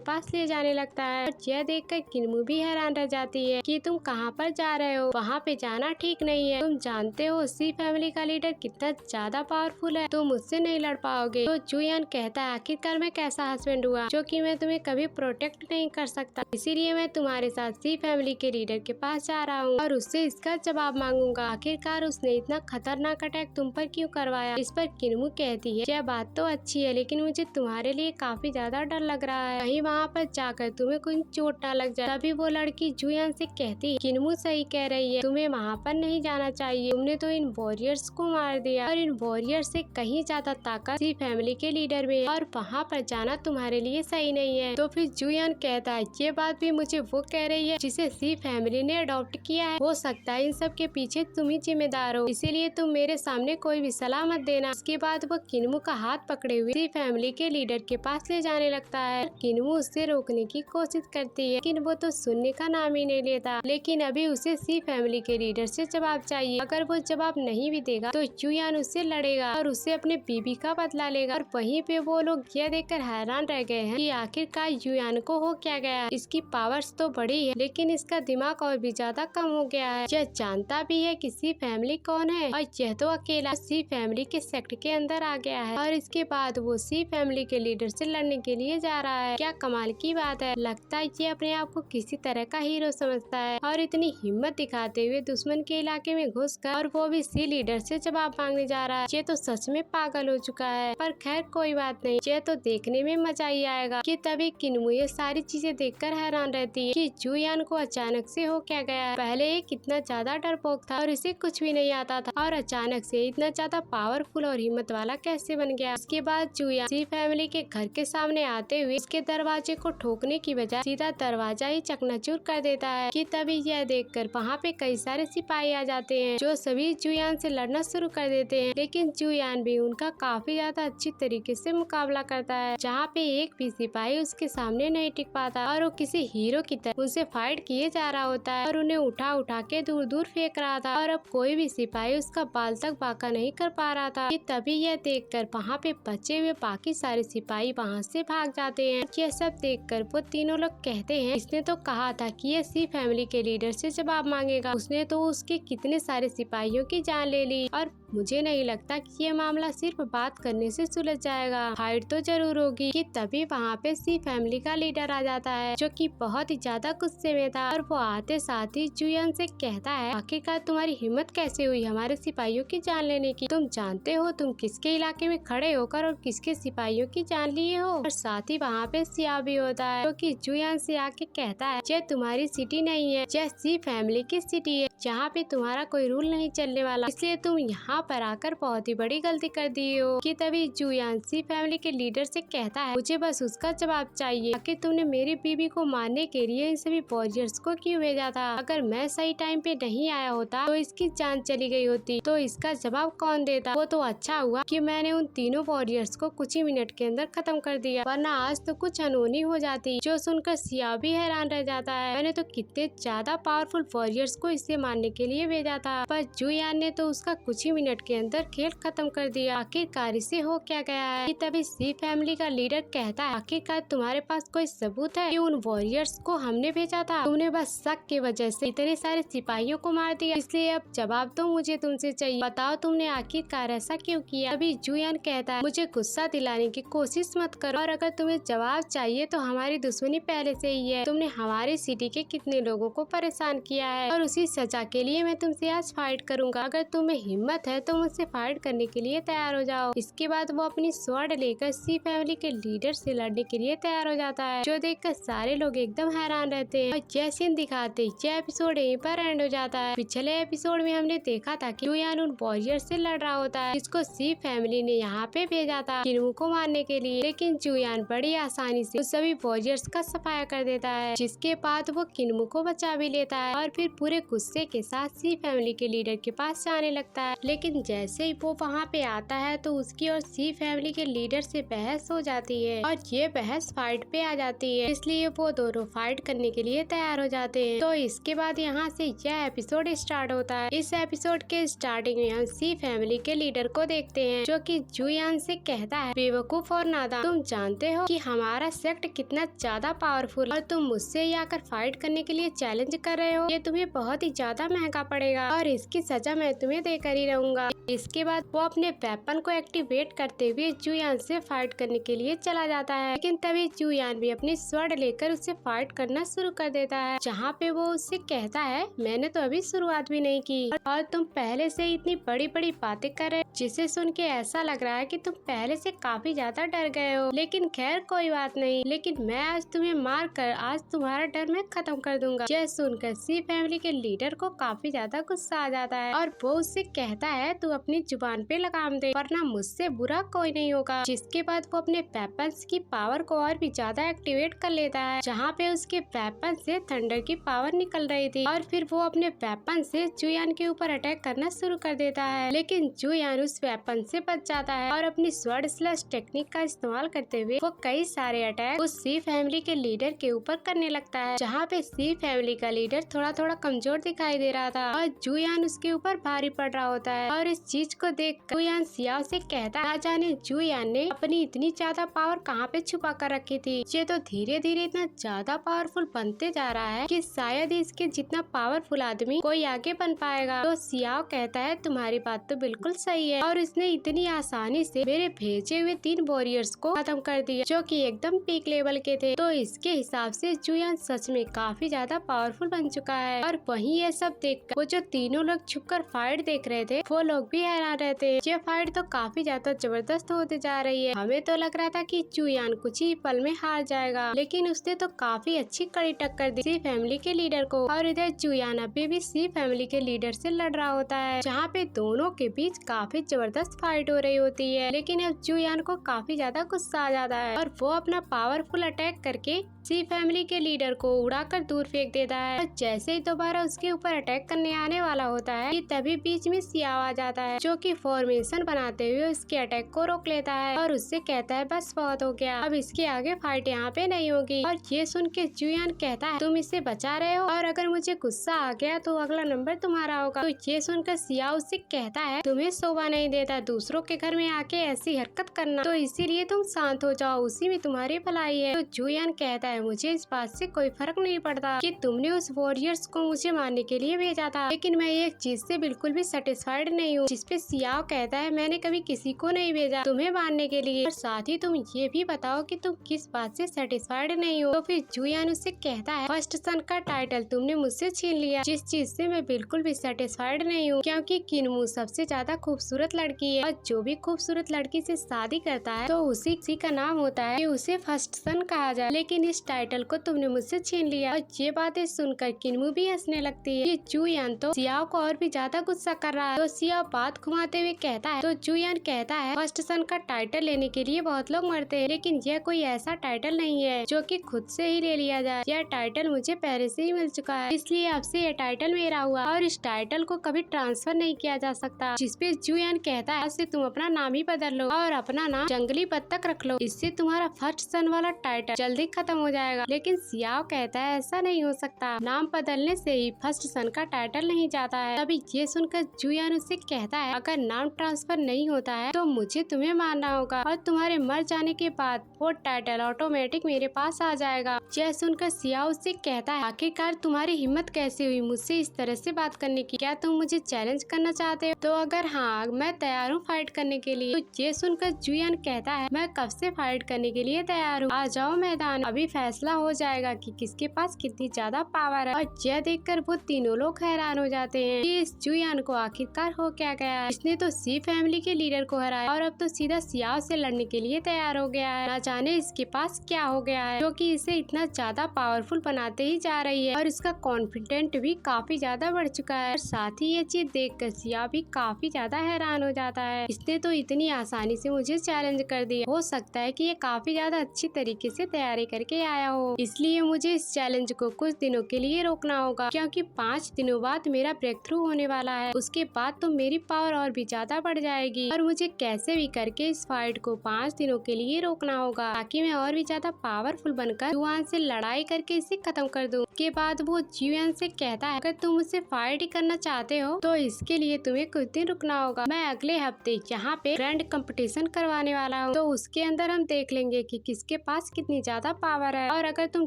पास ले जाने लगता है। और यह देखकर किन्मू भी हैरान रह जाती है कि तुम कहाँ पर जा रहे हो, वहाँ पे जाना ठीक नहीं है। तुम जानते हो सी फैमिली का लीडर कितना ज्यादा पावरफुल है, तुम मुझसे नहीं लड़ पाओगे। तो जुयान कहता है आखिरकार मैं कैसा हस्बैंड हुआ जो कि मैं तुम्हें कभी प्रोटेक्ट नहीं कर सकता, इसीलिए मैं तुम्हारे साथ सी फैमिली के लीडर के पास जा रहा हूँ और उससे इसका जवाब मांगूंगा। आखिरकार उसने इतना खतरनाक अटैक तुम पर क्यों करवाया? इस पर किन्मू कहती है यह बात तो अच्छी है, लेकिन मुझे तुम्हारे लिए काफी ज्यादा डर लग रहा है, कहीं वहाँ पर जाकर तुम्हें कोई चोट न लग जाए। तभी वो लड़की जुयान से कहती है किन्मू सही कह रही है, तुम्हें वहाँ पर नहीं जाना चाहिए, तुमने तो इन वॉरियर्स को मार दिया और इन वॉरियर्स से कहीं ज्यादा ताकत सी फैमिली के लीडर में, और वहाँ पर जाना तुम्हारे लिए सही नहीं है। तो फिर जुयान कहता है ये बात भी मुझे वो कह रही है जिसे सी फैमिली ने अडॉप्ट किया है, हो सकता है इन सब के पीछे तुम ही जिम्मेदार हो, इसीलिए तुम मेरे सामने कोई भी सलाह मत देना। इसके बाद वो किन्मू का हाथ पकड़े हुए सी फैमिली के लीडर के पास ले जाने लगता है। किन्मू उससे रोकने की कोशिश करती है, लेकिन वो तो सुनने का नाम ही नहीं लेता। लेकिन अभी उसे सी फैमिली के लीडर से जवाब चाहिए, अगर वो जवाब नहीं भी देगा तो जुयान उससे लड़ेगा और उससे अपने बीबी का बदला लेगा। और वहीं पे वो लोग यह देखकर हैरान रह गए हैं कि आखिरकार जुयान को हो क्या गया। इसकी पावर्स तो बड़ी है, लेकिन इसका दिमाग और भी ज्यादा कम हो गया है। यह जानता भी है कि सी फैमिली कौन है, और यह तो अकेला सी फैमिली के सेक्ट के अंदर आ गया है, और इसके बाद वो सी फैमिली के लीडर से लड़ने के लिए जा रहा है। क्या कमाल की बात है, लगता है ये अपने आप को किसी तरह का हीरो समझता है और इतनी हिम्मत दिखाते हुए दुश्मन के इलाके में घुसकर और वो भी सी लीडर से जवाब मांगने जा रहा है। ये तो सच में पागल हो चुका है, पर खैर कोई बात नहीं, ये तो देखने में मजा ही आएगा। कि तभी किन्मू ये सारी चीजें देखकर हैरान रहती है कि जुयान को अचानक से हो क्या गया। पहले ये कितना ज्यादा डरपोक था और इसे कुछ भी नहीं आता था, और अचानक से इतना ज्यादा पावरफुल और हिम्मत वाला कैसे बन गया। उसके बाद जुयान सी फैमिली के घर के सामने आते हुए उसके दरवाजे को ठोकने की बजाय सीधा दरवाजा ही चकनाचूर कर देता है। कि तभी यह देखकर वहाँ पे कई सारे सिपाही आ जाते हैं जो सभी जुयान से लड़ना शुरू कर देते हैं, लेकिन जुयान भी उनका काफी ज्यादा अच्छी तरीके से मुकाबला करता है, जहाँ पे एक भी सिपाही उसके सामने नहीं टिक पाता और वो किसी हीरो की तरह उनसे फाइट किए जा रहा होता है और उन्हें उठा उठा के दूर दूर फेंक रहा था, और अब कोई भी सिपाही उसका बाल तक बांका नहीं कर पा रहा था। कि तभी यह देखकर वहाँ पे बचे हुए बाकी सारे सिपाही वहाँ से भाग जाते हैं। यह सब देखकर वो तीनों लोग कहते हैं इसने तो कहा था कि ये सी फैमिली के लीडर से जवाब मांगेगा, उसने तो उसके कितने सारे सिपाहियों की जान ले ली, और मुझे नहीं लगता कि ये मामला सिर्फ बात करने से सुलझ जाएगा, फाइट तो जरूर होगी। कि तभी वहाँ पे सी फैमिली का लीडर आ जाता है जो कि बहुत ही ज्यादा गुस्से में था, और वो आते साथ ही जुयान से कहता है आखिरकार तुम्हारी हिम्मत कैसे हुई हमारे सिपाहियों की जान लेने की, तुम जानते हो तुम किसके इलाके में खड़े होकर और किसके सिपाहियों की जान लिए हो। और साथ ही वहाँ पे सिया भी होता है जो कि जुयान से आके कहता है यह तुम्हारी सिटी नहीं है, यह सी फैमिली की सिटी है, जहाँ पे तुम्हारा कोई रूल नहीं चलने वाला, इसलिए तुम यहाँ पर आकर बहुत ही बड़ी गलती कर दी हो। कि तभी जुयान सी फैमिली के लीडर से कहता है मुझे बस उसका जवाब चाहिए कि तुमने मेरी बीबी को मारने के लिए इन सभी वॉरियर्स को क्यों भेजा था, अगर मैं सही टाइम पे नहीं आया होता तो इसकी जान चली गई होती, तो इसका जवाब कौन देता। वो तो अच्छा हुआ कि मैंने उन तीनों वॉरियर्स को कुछ ही मिनट के अंदर खत्म कर दिया, वरना आज तो कुछ अनहोनी हो जाती। जो सुनकर सिया भी हैरान रह जाता है, मैंने तो कितने ज्यादा पावरफुल वॉरियर्स को इससे मारने के लिए भेजा था, पर जुयान ने तो उसका कुछ ही मिनट के अंदर खेल खत्म कर दिया, आखिरकार इसे हो क्या गया है। कि तभी सी फैमिली का लीडर कहता है आखिरकार तुम्हारे पास कोई सबूत है कि उन वॉरियर्स को हमने भेजा था, तुमने बस शक की वजह से इतने सारे सिपाहियों को मार दिया, इसलिए अब जवाब तो मुझे तुमसे चाहिए, बताओ तुमने आखिरकार ऐसा क्यों किया। अभी जुयान कहता है मुझे गुस्सा दिलाने की कोशिश मत करो, और अगर तुम्हें जवाब चाहिए तो हमारी दुश्मनी पहले से ही है, तुमने हमारी सिटी के कितने लोगों को परेशान किया है और उसी सजा के लिए मैं तुमसे आज फाइट करूंगा, अगर तुम्हें हिम्मत है तो मुझसे फाइट करने के लिए तैयार हो जाओ। इसके बाद वो अपनी स्वॉर्ड लेकर सी फैमिली के लीडर से लड़ने के लिए तैयार हो जाता है, जो देखकर सारे लोग एकदम हैरान रहते हैं। और यह सीन दिखाते ये एपिसोड यहीं पर एंड हो जाता है। पिछले एपिसोड में हमने देखा था कि जुयान उन वॉरियर से लड़ रहा होता है जिसको सी फैमिली ने यहाँ पे भेजा था किन्वू को मारने के लिए, लेकिन जुयान बड़ी आसानी से उस सभी वॉरियर्स का सफाया कर देता है, जिसके बाद वो किन्वू को बचा भी लेता है और फिर पूरे गुस्से के साथ सी फैमिली के लीडर के पास जाने लगता है। लेकिन जैसे ही वो वहाँ पे आता है तो उसकी और सी फैमिली के लीडर से बहस हो जाती है और ये बहस फाइट पे आ जाती है, इसलिए वो दोनों फाइट करने के लिए तैयार हो जाते हैं। तो इसके बाद यहाँ से यह एपिसोड स्टार्ट होता है। इस एपिसोड के स्टार्टिंग में हम सी फैमिली के लीडर को देखते हैं, जो कि जुयान से कहता है, बेवकूफ और नादान, तुम जानते हो कि हमारा सेक्ट कितना ज्यादा पावरफुल और तुम मुझसे ही आकर फाइट करने के लिए चैलेंज कर रहे हो। ये तुम्हें बहुत ही ज्यादा महंगा पड़ेगा और इसकी सजा मैं तुम्हें देकर ही रहूंगा। इसके बाद वो अपने वेपन को एक्टिवेट करते हुए जुयान से फाइट करने के लिए चला जाता है, लेकिन तभी जुयान भी अपनी स्वॉर्ड लेकर उससे फाइट करना शुरू कर देता है, जहाँ पे वो उससे कहता है, मैंने तो अभी शुरुआत भी नहीं की और तुम पहले से इतनी बड़ी बड़ी बातें कर रहे हो, जिसे सुन के ऐसा लग रहा है कि तुम पहले से काफी ज्यादा डर गए हो। लेकिन खैर कोई बात नहीं, लेकिन मैं आज तुम्हें मार कर आज तुम्हारा डर मैं खत्म कर दूंगा। यह सुनकर सी फैमिली के लीडर को काफी ज्यादा गुस्सा आ जाता है और वो उससे कहता है, तू अपनी जुबान पे लगाम दे वरना मुझसे बुरा कोई नहीं होगा। जिसके बाद वो अपने वेपन्स की पावर को और भी ज्यादा एक्टिवेट कर लेता है, जहाँ पे उसके वेपन से थंडर की पावर निकल रही थी और फिर वो अपने वेपन से जुयान के ऊपर अटैक करना शुरू कर देता है, लेकिन जुयान उस वेपन से बच जाता है और अपनी स्वॉर्ड स्लैश टेक्निक का इस्तेमाल करते हुए वो कई सारे अटैक उस सी फैमिली के लीडर के ऊपर करने लगता है, जहाँ पे सी फैमिली का लीडर थोड़ा थोड़ा कमजोर दिखाई दे रहा था और जुयान उसके ऊपर भारी पड़ रहा होता है। और इस चीज को देख जुयान सियाओ से कहता है, ना जाने जुयान ने अपनी इतनी ज्यादा पावर कहाँ पे छुपा कर रखी थी। ये तो धीरे धीरे इतना ज्यादा पावरफुल बनते जा रहा है कि शायद इसके जितना पावरफुल आदमी कोई आगे बन पाएगा। तो सियाओ कहता है, तुम्हारी बात तो बिल्कुल सही है और इसने इतनी आसानी से मेरे भेजे हुए 3 वॉरियर्स को खत्म कर दिया, जो कि एकदम पीक लेवल के थे। तो इसके हिसाब से जुयान सच में काफी ज्यादा पावरफुल बन चुका है। और वहीं ये सब देखकर वो जो तीनों लोग छुपकर फाइट देख रहे थे वो लोग भी हैरान रहते हैं। ये फाइट तो काफी ज्यादा जबरदस्त होते जा रही है। हमें तो लग रहा था कि जुयान कुछ ही पल में हार जाएगा, लेकिन उसने तो काफी अच्छी कड़ी टक्कर दी सी फैमिली के लीडर को। और इधर जुयान अभी भी सी फैमिली के लीडर से लड़ रहा होता है, जहाँ पे दोनों के बीच काफी जबरदस्त फाइट हो रही होती है। लेकिन अब जुयान को काफी ज्यादा गुस्सा आ जाता है और वो अपना पावरफुल अटैक करके सी फैमिली के लीडर को उड़ाकर दूर फेंक देता है। और जैसे ही दोबारा उसके ऊपर अटैक करने आने वाला होता है, तभी बीच में सियाओ आ जाता है, जो कि फॉर्मेशन बनाते हुए उसके अटैक को रोक लेता है और उससे कहता है, बस बहुत हो गया, अब इसके आगे फाइट यहाँ पे नहीं होगी। और ये सुन के जुयान कहता है, तुम इसे बचा रहे हो और अगर मुझे गुस्सा आ गया तो अगला नंबर तुम्हारा होगा। तो ये सुनकर सियाओ उससे कहता है, तुम्हें शोभा नहीं देता दूसरों के घर में आके ऐसी हरकत करना, तो इसीलिए तुम शांत हो जाओ, उसी में तुम्हारी भलाई है। तो जुयान कहता है, मुझे इस बात से कोई फर्क नहीं पड़ता कि तुमने उस वॉरियर्स को मुझे मारने के लिए भेजा था, लेकिन मैं एक चीज से बिल्कुल भी सेटिस्फाइड नहीं हूँ। जिसपे सियाओ कहता है, मैंने कभी किसी को नहीं भेजा तुम्हें मारने के लिए, और साथ ही तुम ये भी बताओ कि तुम किस बात से सेटिस्फाइड नहीं हो। तो फिर जुयान उससे कहता है, फर्स्ट सन का टाइटल तुमने मुझसे छीन लिया, जिस चीज से मैं बिल्कुल भी सेटिस्फाइड नहीं हूँ, क्योंकि किन्वू सबसे ज्यादा खूबसूरत लड़की है और जो भी खूबसूरत लड़की से शादी करता है तो उसी का नाम होता है कि उसे फर्स्ट सन कहा जाए, लेकिन इस टाइटल को तुमने मुझसे छीन लिया। और ये बातें सुनकर किन्वू भी हंसने लगती है। ये जुयान तो सियाओ को और भी ज्यादा गुस्सा कर रहा है। तो सियाओ बात घुमाते हुए कहता है, तो जुयान कहता है, फर्स्ट सन का टाइटल लेने के लिए बहुत लोग मरते हैं, लेकिन यह कोई ऐसा टाइटल नहीं है जो कि खुद से ही ले लिया जाए। यह टाइटल मुझे पहले से ही मिल चुका है, इसलिए अब से यह टाइटल मेरा हुआ और इस टाइटल को कभी ट्रांसफर नहीं किया जा सकता। जिसपे जुयान कहता है, इससे तुम अपना नाम ही बदल लो और अपना नाम जंगली बत्तख रख लो, इससे तुम्हारा फर्स्ट सन वाला टाइटल जल्दी खत्म हो जाएगा। लेकिन सियाओ कहता है, ऐसा नहीं हो सकता, नाम बदलने से ही फर्स्ट सन का टाइटल नहीं जाता है। तभी ये सुनकर जुयान उससे कहता है, अगर नाम ट्रांसफर नहीं होता है तो मुझे तुम्हें मारना होगा और तुम्हारे मर जाने के बाद वो टाइटल ऑटोमेटिक मेरे पास आ जाएगा। यह सुनकर सियाओ उससे कहता है, आखिरकार तुम्हारी हिम्मत कैसे हुई मुझसे इस तरह से बात करने की, क्या तुम मुझे चैलेंज करना चाहते हो? तो अगर हाँ, मैं तैयार हूँ फाइट करने के लिए। तो ये सुनकर जुयान कहता है, मैं कब से फाइट करने के लिए तैयार हूँ, आ जाओ मैदान, अभी फैसला हो जाएगा कि किसके पास कितनी ज्यादा पावर है। और यह देखकर वो तीनों लोग हैरान हो जाते हैं कि इस जुयान को आखिरकार हो क्या गया है। इसने तो सी फैमिली के लीडर को हराया और अब तो सीधा सियाओ से लड़ने के लिए तैयार हो गया है। ना जाने इसके पास क्या हो गया है जो कि इसे इतना ज्यादा पावरफुल बनाते ही जा रही है और इसका कॉन्फिडेंट भी काफी ज्यादा बढ़ चुका है। साथ ही ये चीज देख कर सियाओ भी काफी ज्यादा हैरान हो जाता है। इसने तो इतनी आसानी से मुझे चैलेंज कर दिया, हो सकता है कि ये काफी ज्यादा अच्छी तरीके से तैयारी करके आया हो, इसलिए मुझे इस चैलेंज को कुछ दिनों के लिए रोकना होगा क्योंकि 5 दिनों बाद मेरा ब्रेक थ्रू होने वाला है। उसके बाद तो मेरी पावर और भी ज्यादा बढ़ जाएगी और मुझे कैसे भी करके इस फाइट को 5 दिनों के लिए रोकना होगा ताकि मैं और भी ज्यादा पावरफुल बनकर जुआन से लड़ाई करके इसे खत्म कर दूं। उसके बाद वो जुआन से कहता है अगर तुम मुझसे फाइट ही करना चाहते हो तो इसके लिए तुम्हें कुछ दिन रुकना होगा। मैं अगले हफ्ते यहाँ पे ग्रैंड कंपटीशन करवाने वाला हूँ, तो उसके अंदर हम देख लेंगे कि किसके पास कितनी ज्यादा पावर है और अगर तुम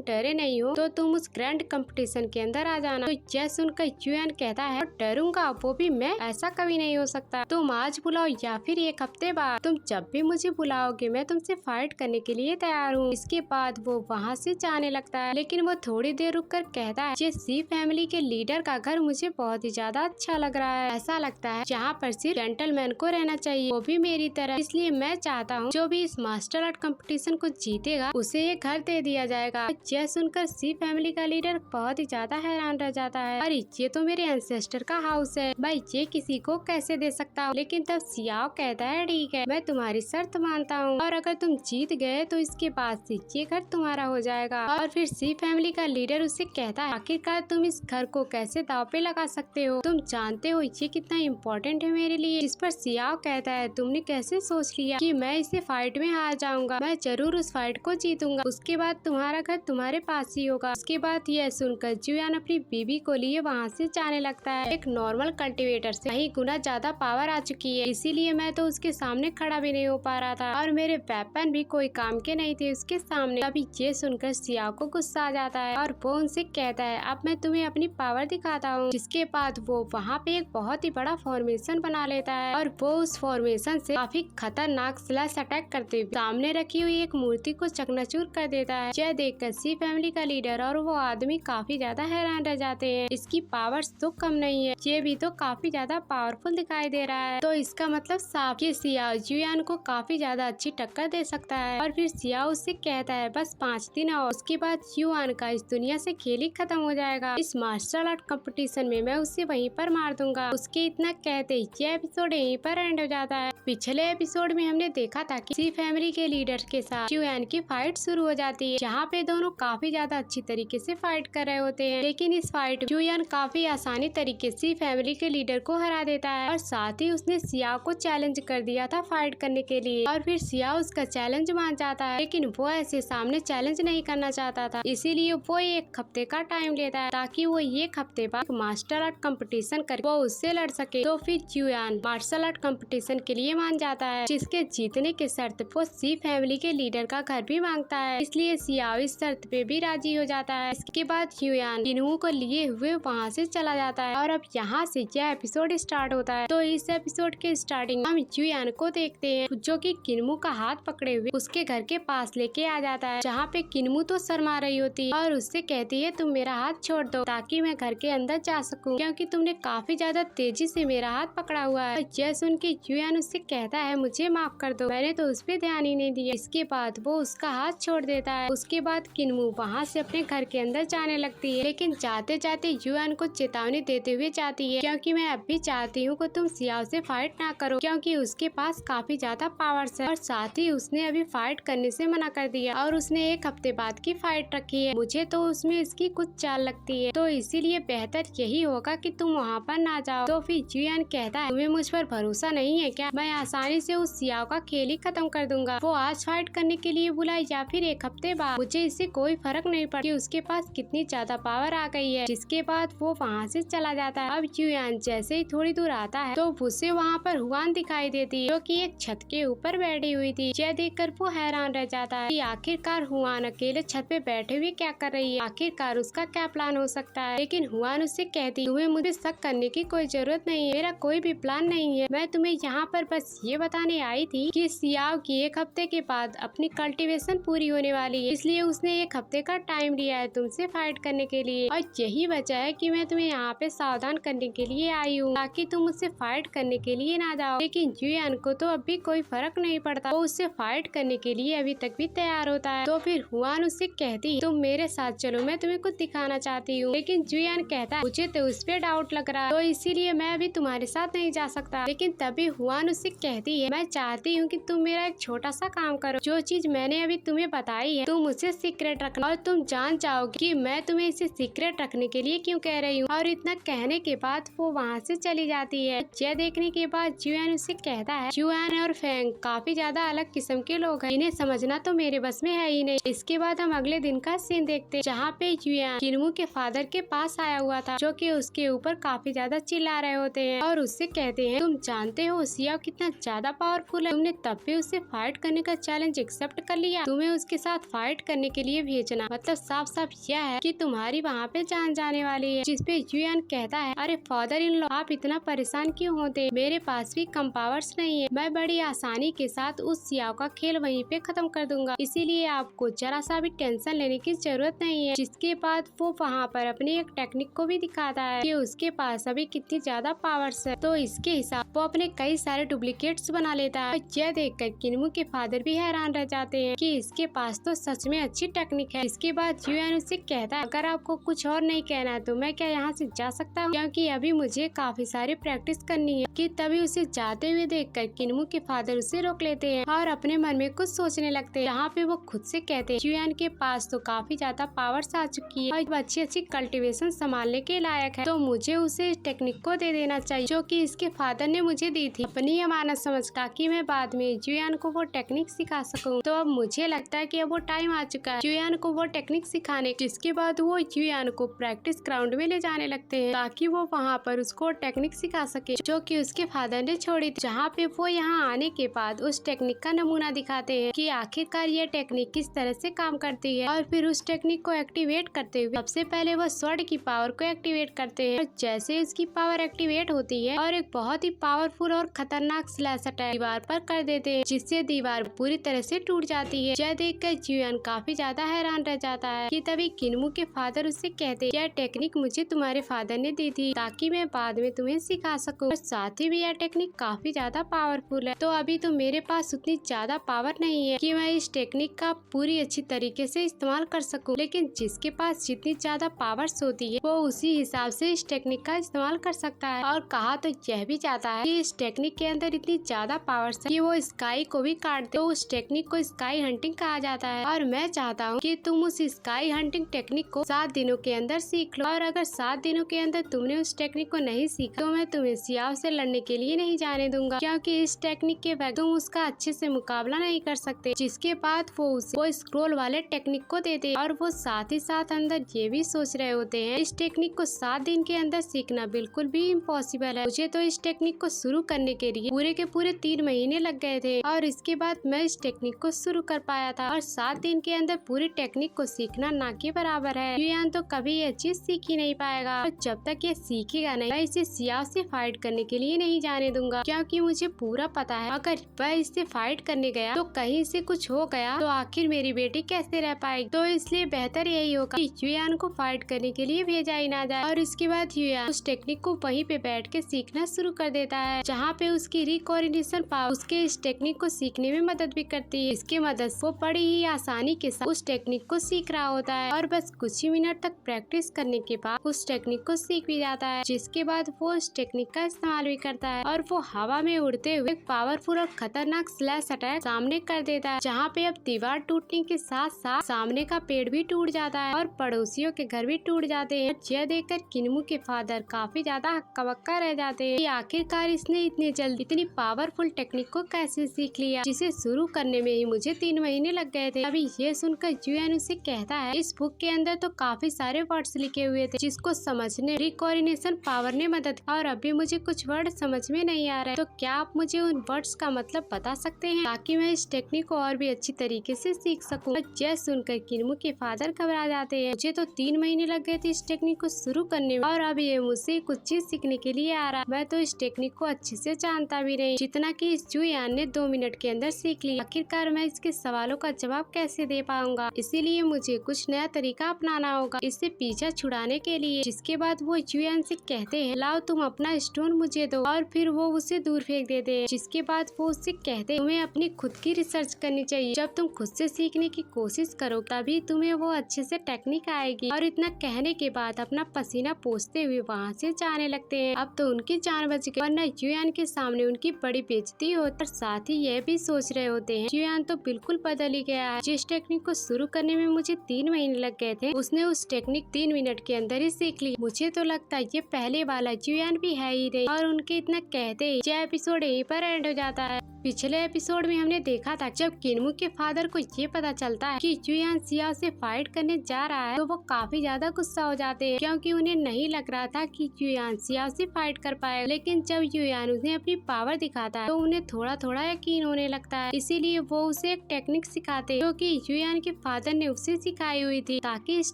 डरे नहीं हो तो तुम उस ग्रैंड कंपटीशन के अंदर आ जाना। तो यह सुनकर जुआन कहता है डरूंगा, वो भी मैं? ऐसा कभी नहीं हो सकता। तुम आज बुलाओ या फिर 1 हफ्ते बाद, तुम जब भी मुझे बुलाओगे मैं तुमसे फाइट करने के लिए तैयार हूँ। इसके बाद वो वहाँ से जाने लगता है, लेकिन वो थोड़ी देर रुक कर कहता है ये सी फैमिली के लीडर का घर मुझे बहुत ही ज्यादा अच्छा लग रहा है। ऐसा लगता है जहाँ पर सिर्फ जेंटलमैन को रहना चाहिए, वो भी मेरी तरह। इसलिए मैं चाहता हूँ जो भी इस मार्शल आर्ट कंपटीशन को जीतेगा उसे ये घर दे दिया जाएगा। यह सुनकर सी फैमिली का लीडर बहुत ही ज्यादा हैरान रह जाता है, अरे ये तो मेरे एंसेस्टर का हाउस है, भाई ये किसी को कैसे दे सकता हूँ। लेकिन तब सियाओ कहता है ठीक है, मैं तुम्हारी शर्त मानता हूँ और अगर तुम जीत गए तो इसके बाद से ये घर तुम्हारा हो जाएगा। और फिर सी फैमिली का लीडर उससे कहता है आखिरकार तुम इस घर को कैसे दांव पे लगा सकते हो, तुम जानते हो ये कितना इम्पोर्टेंट है मेरे लिए। जिस पर सियाओ कहता है तुमने कैसे सोच लिया कि मैं इसे फाइट में हार जाऊंगा, मैं जरूर उस फाइट को जीतूंगा, उसके बाद तुम्हारा घर तुम्हारे पास ही होगा। उसके बाद यह सुनकर जुआन अपनी बीबी को लिए वहाँ से जाने लगता है। एक नॉर्मल कल्टीवेटर से कहीं गुना ज्यादा पावर आ चुकी है, इसीलिए मैं तो उसके सामने खड़ा भी नहीं हो पा रहा था और मेरे वेपन भी कोई काम के नहीं थे उसके सामने। अभी ये सुनकर सियाओ को गुस्सा आ जाता है और वो उनसे कहता है अब मैं तुम्हें अपनी पावर दिखाता हूँ। जिसके बाद वो वहाँ पे एक बहुत ही बड़ा फॉर्मेशन बना लेता है और वो उस फॉर्मेशन से काफी खतरनाक स्लैश अटैक करते हुए सामने रखी हुई एक मूर्ति को चकनाचूर कर देता है। यह देखकर सी फैमिली का लीडर और वो आदमी काफी ज्यादा हैरान रह जाते हैं, इसकी पावर्स तो कम नहीं है, ये भी तो काफी ज्यादा पावरफुल दिखाई दे रहा है। तो इसका मतलब साफ कि सियाओ जुआन को काफी ज्यादा अच्छी टक्कर दे सकता है। और फिर सियाओ उससे कहता है बस 5 दिन और उसके बाद जुआन का इस दुनिया से खेल ही खत्म हो जाएगा। इस मार्शल आर्ट कंपटीशन में मैं उसे वहीं पर मार दूंगा। उसके इतना कहते ही ये एपिसोड यहीं पर एंड हो जाता है। पिछले एपिसोड में हमने देखा था कि सी फैमिली के लीडर के साथ जुआन की फाइट शुरू हो जाती है, जहाँ पे दोनों काफी ज्यादा अच्छी तरीके से फाइट कर रहे होते हैं। लेकिन इस फाइट में जुआन काफी आसानी तरीके से फैमिली के लीडर को हरा देता है और साथ ही उसने सियाओ को चैलेंज कर दिया था फाइट करने के लिए और फिर सियाओ उसका चैलेंज मान जाता है, लेकिन वो ऐसे सामने चैलेंज नहीं करना चाहता था, इसीलिए वो 1 हफ्ते का टाइम लेता है ताकि वो 1 हफ्ते बाद मार्शल आर्ट कंपटीशन कर वो उससे लड़ सके। तो फिर जुआन मार्शल आर्ट कंपटीशन के लिए मान जाता है, जिसके जीतने के शर्त वो सी फैमिली के लीडर का घर भी मांगता है, इसलिए सियाओ इस शर्त पे भी राजी हो जाता है। इसके बाद जुआन किन्हू को लिए हुए वहाँ से चला जाता है और अब यहाँ से यह एपिसोड स्टार्ट होता है। तो इस एपिसोड के स्टार्टिंग हम जुआन को देखते हैं जो कि किन्हू का हाथ पकड़े हुए उसके घर के पास लेके आ जाता है, जहाँ पे किन्हू तो शर्मा रही होती है और उससे कहती है तुम मेरा हाथ छोड़ दो ताकि मैं घर के अंदर जा सकूं, क्योंकि तुमने काफी ज्यादा तेजी से मेरा हाथ पकड़ा हुआ है। यह सुन के जुआन उससे कहता है मुझे माफ कर दो, मैंने तो उस पर ध्यान ही नहीं दिया। इसके बाद वो उसका हाथ छोड़ देता है। उसके बाद किन्हू वहाँ से अपने घर के अंदर जाने लगती है, लेकिन जाते जाते जुआन को चेतावनी देते हुए जाती है क्योंकि मैं अब भी चाहती हूँ कि तुम सियाओ से फाइट ना करो, क्योंकि उसके पास काफी ज्यादा पावर्स है और साथ ही उसने अभी फाइट करने से मना कर दिया और उसने 1 हफ्ते बाद की फाइट रखी है। मुझे तो उसमें इसकी कुछ चाल लगती है, तो इसीलिए बेहतर यही होगा कि तुम वहाँ पर ना जाओ। तो फिर जुआन कहता है तुम्हें मुझ पर भरोसा नहीं है क्या, मैं आसानी से उस सियाओ का खेल ही खत्म कर दूंगा, वो आज फाइट करने के लिए बुलाए या फिर 1 हफ्ते बाद, मुझे इससे कोई फर्क नहीं पड़ता कि उसके पास कितनी ज्यादा पावर आ गई है। जिसके बाद वो वहाँ से चला जाता है। अब जुआन जैसे ही थोड़ी दूर आता है तो उसे वहाँ पर हुआन दिखाई देती है जो कि एक छत के ऊपर बैठी हुई थी। यह देखकर वो हैरान रह जाता है कि आखिरकार हुआन अकेले छत पे बैठे हुए क्या कर रही है, आखिर आखिरकार उसका क्या प्लान हो सकता है। लेकिन हुआन उससे कहती, तुम्हें मुझे शक करने की कोई जरूरत नहीं है, मेरा कोई भी प्लान नहीं है, मैं तुम्हें यहाँ पर बस ये बताने आई थी कि सियाओ की 1 हफ्ते के बाद अपनी कल्टीवेशन पूरी होने वाली है, इसलिए उसने 1 हफ्ते का टाइम लिया है तुमसे फाइट करने के लिए, और यही वजह है कि मैं तुम्हें यहाँ पे सावधान करने के लिए आई हूँ ताकि तुम उससे फाइट करने के लिए ना जाओ। लेकिन जुयान को तो अभी कोई फर्क नहीं पड़ता, वो उससे फाइट करने के लिए अभी तक भी तैयार होता है। तो फिर हुआन उससे कहती, तुम मेरे साथ चलो, मैं तुम्हें कुछ दिखाना चाहती हूँ। लेकिन जुयान कहता है, मुझे तो उस पे डाउट लग रहा है, तो इसीलिए मैं अभी तुम्हारे साथ नहीं जा सकता। लेकिन तभी हुआन उससे कहती है, मैं चाहती हूँ कि तुम मेरा एक छोटा सा काम करो, जो चीज मैंने अभी तुम्हें बताई है तुम उसे सीक्रेट रखना, और तुम जान जाओगे कि मैं तुम्हें इसे सीक्रेट रखने के लिए क्यों कह रही हूँ। और इतना कहने के बाद वो वहाँ से चली जाती है। यह देखने के बाद जुयान उससे कहता है, जुयान और फेंग काफी ज्यादा अलग किस्म के लोग हैं, इन्हें समझना तो मेरे बस में है ही नहीं। इसके बाद हम अगले दिन का सीन देखते हैं, जहाँ पे जुयान किन्मू के फादर के पास आया हुआ था, जो कि उसके ऊपर काफी ज्यादा चिल्ला रहे होते हैं और उससे कहते हैं, तुम जानते हो सियाओ कितना ज्यादा पावरफुल है, तुमने तब भी उससे फाइट करने का चैलेंज एक्सेप्ट कर लिया, तुम्हें उसके साथ फाइट करने के लिए भेजना मतलब साफ साफ यह है कि तुम्हारी वहाँ पे जान जाने वाली है। जिसपे जुयान कहता है, अरे फादर इन लॉ, आप इतना परेशान क्यों होते, मेरे पास भी कम पावर्स नहीं है, मैं बड़ी आसानी के साथ उस सियाओ का खेल वहीं पे खत्म कर दूंगा, इसीलिए आपको जरा सा भी टेंशन लेने की जरूरत नहीं है। जिसके बाद वो वहाँ पर अपनी एक टेक्निक को भी दिखाता है कि उसके पास अभी कितनी ज्यादा पावर्स है। तो इसके हिसाब वो अपने कई सारे डुप्लीकेट्स बना लेता है। यह देखकर किन्मू के फादर भी हैरान रह जाते हैं कि इसके पास तो सच में अच्छी टेक्निक है। इसके बाद जुयान उससे कहता है, अगर आपको कुछ और नहीं कहना है तो मैं क्या यहाँ से जा सकता हूँ, क्योंकि अभी मुझे काफी सारी प्रैक्टिस करनी है। कि तभी उसे जाते हुए देखकर किन्मू के फादर उसे रोक लेते हैं और अपने मन में कुछ सोचने लगते हैं। यहाँ पे वो खुद से कहते हैं, जुयान के पास तो काफी ज्यादा पावर्स आ चुकी है और अच्छी अच्छी कल्टीवेशन संभालने के लायक है, तो मुझे उसे इस टेक्निक को दे देना चाहिए जो कि इसके फादर ने मुझे दी थी, अपनी अमानत समझकर कि मैं बाद में जुयान को वो टेक्निक सिखा सकूं। तो अब मुझे लगता है कि अब वो टाइम आ चुका है जुयान को वो टेक्निक सिखाने। जिसके बाद वो जुयान को प्रैक्टिस ग्राउंड में ले जाने लगते हैं ताकि वो वहाँ पर उसको टेक्निक सिखा सके जो कि उसके फादर ने छोड़ी थी। जहाँ पे वो यहाँ आने के बाद उस टेक्निक का नमूना दिखाते हैं कि आखिरकार ये टेक्निक किस तरह से काम करती है, और फिर उस टेक्निक को एक्टिवेट करते हुए सबसे पहले वो स्वॉर्ड की पावर को एक्टिवेट करते हैं। और जैसे इसकी पावर एक्टिवेट होती है और एक बहुत ही पावरफुल और खतरनाक स्लैश अटैक दीवार पर कर देते हैं, जिससे दीवार पूरी तरह से टूट जाती है। यह देखकर जुयान काफी ज्यादा हैरान रह जाता है कि तभी किन्मू के फादर उससे कहते, यह टेक्निक मुझे तुम्हारे फादर ने दी थी ताकि मैं बाद में तुम्हें सिखा सकूं, और साथ ही भी यह टेक्निक काफी ज्यादा पावरफुल है। तो अभी तो मेरे पास उतनी ज्यादा पावर नहीं है कि मैं इस टेक्निक का पूरी अच्छी तरीके से इस्तेमाल कर सकूं, लेकिन जिसके पास जितनी ज्यादा पावर्स होती है वो उसी हिसाब से इस टेक्निक का इस्तेमाल कर सकता है। और कहा तो यह भी जाता है कि इस टेक्निक के अंदर इतनी ज्यादा पावर्स है कि वो स्काई को भी काट दे, तो उस टेक्निक को स्काई हंटिंग कहा जाता है। और मैं चाहता हूँ कि तुम उस स्काई हंटिंग टेक्निक को 7 दिनों के अंदर सीख लो, और अगर 7 दिनों के अंदर तुमने उस टेक्निक को नहीं सीखा तो मैं तुम्हें सियाओ से लड़ने के लिए नहीं जाने दूंगा, क्योंकि इस टेक्निक के बगैर तुम उसका अच्छे से मुकाबला नहीं कर सकते। जिसके बाद वो उसे वो स्क्रोल वाले टेक्निक को देते और वो साथ ही साथ अंदर ये भी सोच रहे होते हैं, इस टेक्निक को 7 दिन के अंदर सीखना बिल्कुल भी इम्पॉसिबल है। मुझे तो इस टेक्निक को शुरू करने के लिए पूरे के पूरे 3 महीने लग गए थे, और इसके बाद मैं इस टेक्निक को शुरू कर पाया था, और 7 दिन के अंदर पूरी टेक्निक को सीखना ना के बराबर है। जुयान तो कभी ये चीज सीख ही नहीं पाएगा, और जब तक ये सीखेगा नहीं मैं इसे सियाओ से फाइट करने के लिए नहीं जाने दूंगा, क्योंकि मुझे पूरा पता है अगर वह इससे फाइट करने गया तो कहीं से कुछ हो गया तो आखिर मेरी बेटी कैसे रह पाएगी। तो इसलिए बेहतर यही होगा कि जुयान को फाइट करने के लिए भेजा ही ना जाए। और इसके बाद जुयान उस टेक्निक को वहीं पे बैठ के सीखना शुरू कर देता है, जहाँ पे उसकी रिकोऑर्डिनेशन पावर उसके इस टेक्निक को सीखने में मदद भी करती है। इसकी मदद वो बड़ी ही आसानी के साथ उस टेक्निक को सीख रहा होता है, और बस कुछ ही मिनट तक प्रैक्टिस करने के बाद उस टेक्निक को सीख भी जाता है। जिसके बाद वो उस टेक्निक का इस्तेमाल भी करता है, और वो हवा में उड़ते हुए पावरफुल और खतरनाक स्लैश अटैक सामने कर देता है, जहाँ पे अब दीवार टूटने के साथ साथ सामने का पेड़ भी टूट जाता है और पड़ोसियों के घर भी टूट जाते हैं। यह देखकर किन्मू के फादर काफी ज्यादा हक्का बक्का रह जाते हैं कि आखिरकार इसने इतने जल्दी इतनी पावरफुल टेक्निक को कैसे सीख लिया, जिसे शुरू करने में ही मुझे 3 महीने लग गए थे। अभी ये सुनकर जुयान उसे कहता है, इस बुक के अंदर तो काफी सारे वर्ड्स लिखे हुए थे जिसको समझने रिकोऑर्डिनेशन पावर ने मदद, और अभी मुझे कुछ वर्ड समझ में नहीं आ रहा है, तो क्या आप मुझे उन वर्ड्स का मतलब बता सकते हैं ताकि मैं इस टेक्निक को और भी अच्छी तरीके से सीख सकूं। यह सुनकर किन्मू के फादर घबरा जाते सिखाते हैं। मुझे तो 3 महीने लग गए थे इस टेक्निक को शुरू करने में और अब ये मुझसे कुछ चीज सीखने के लिए आ रहा। मैं तो इस टेक्निक को अच्छे से जानता भी नहीं जितना कि इस जुयान ने 2 मिनट के अंदर सीख लिया। आखिरकार मैं इसके सवालों का जवाब कैसे दे पाऊंगा, इसीलिए मुझे कुछ नया तरीका अपनाना होगा इससे पीछा छुड़ाने के लिए। जिसके बाद वो जुयान से कहते हैं, लाओ तुम अपना स्टोन मुझे दो, और फिर वो उसे दूर फेंक देते हैं। जिसके बाद वो उससे कहते हैं, तुम्हें अपनी खुद की रिसर्च करनी चाहिए। जब तुम खुद से सीखने की कोशिश करो तभी तुम्हें वो अच्छे से टेक्निक आएगी। और इतना कहने के बाद अपना पसीना पोंछते हुए वहाँ से जाने लगते हैं। अब तो उनकी जान बच गई, वरना जुयान के सामने उनकी बड़ी बेइज्जती होती। और साथ ही यह भी सोच रहे होते हैं, जुयान तो बिल्कुल बदल ही गया है। जिस टेक्निक को शुरू करने में मुझे 3 महीने लग गए थे, उसने उस टेक्निक 3 मिनट के अंदर ही सीख ली। मुझे तो लगता है ये पहले वाला जुयान भी है ही नहीं। और उनके इतना कहते ही यह एपिसोड यहीं पर एंड हो जाता है। पिछले एपिसोड में हमने देखा था जब किन्मू के फादर को ये पता चलता है कि जुयान सियाओ से फाइट करने जा रहा है तो वो काफी ज्यादा गुस्सा हो जाते हैं, क्योंकि उन्हें नहीं लग रहा था कि जुयान सियाओ से फाइट कर पाएगा। लेकिन जब जुयान उन्हें अपनी पावर दिखाता है तो उन्हें थोड़ा थोड़ा यकीन होने लगता है। इसीलिए वो उसे एक टेक्निक सिखाते हैं जो कि जुयान के फादर ने उसे सिखाई हुई थी, ताकि इस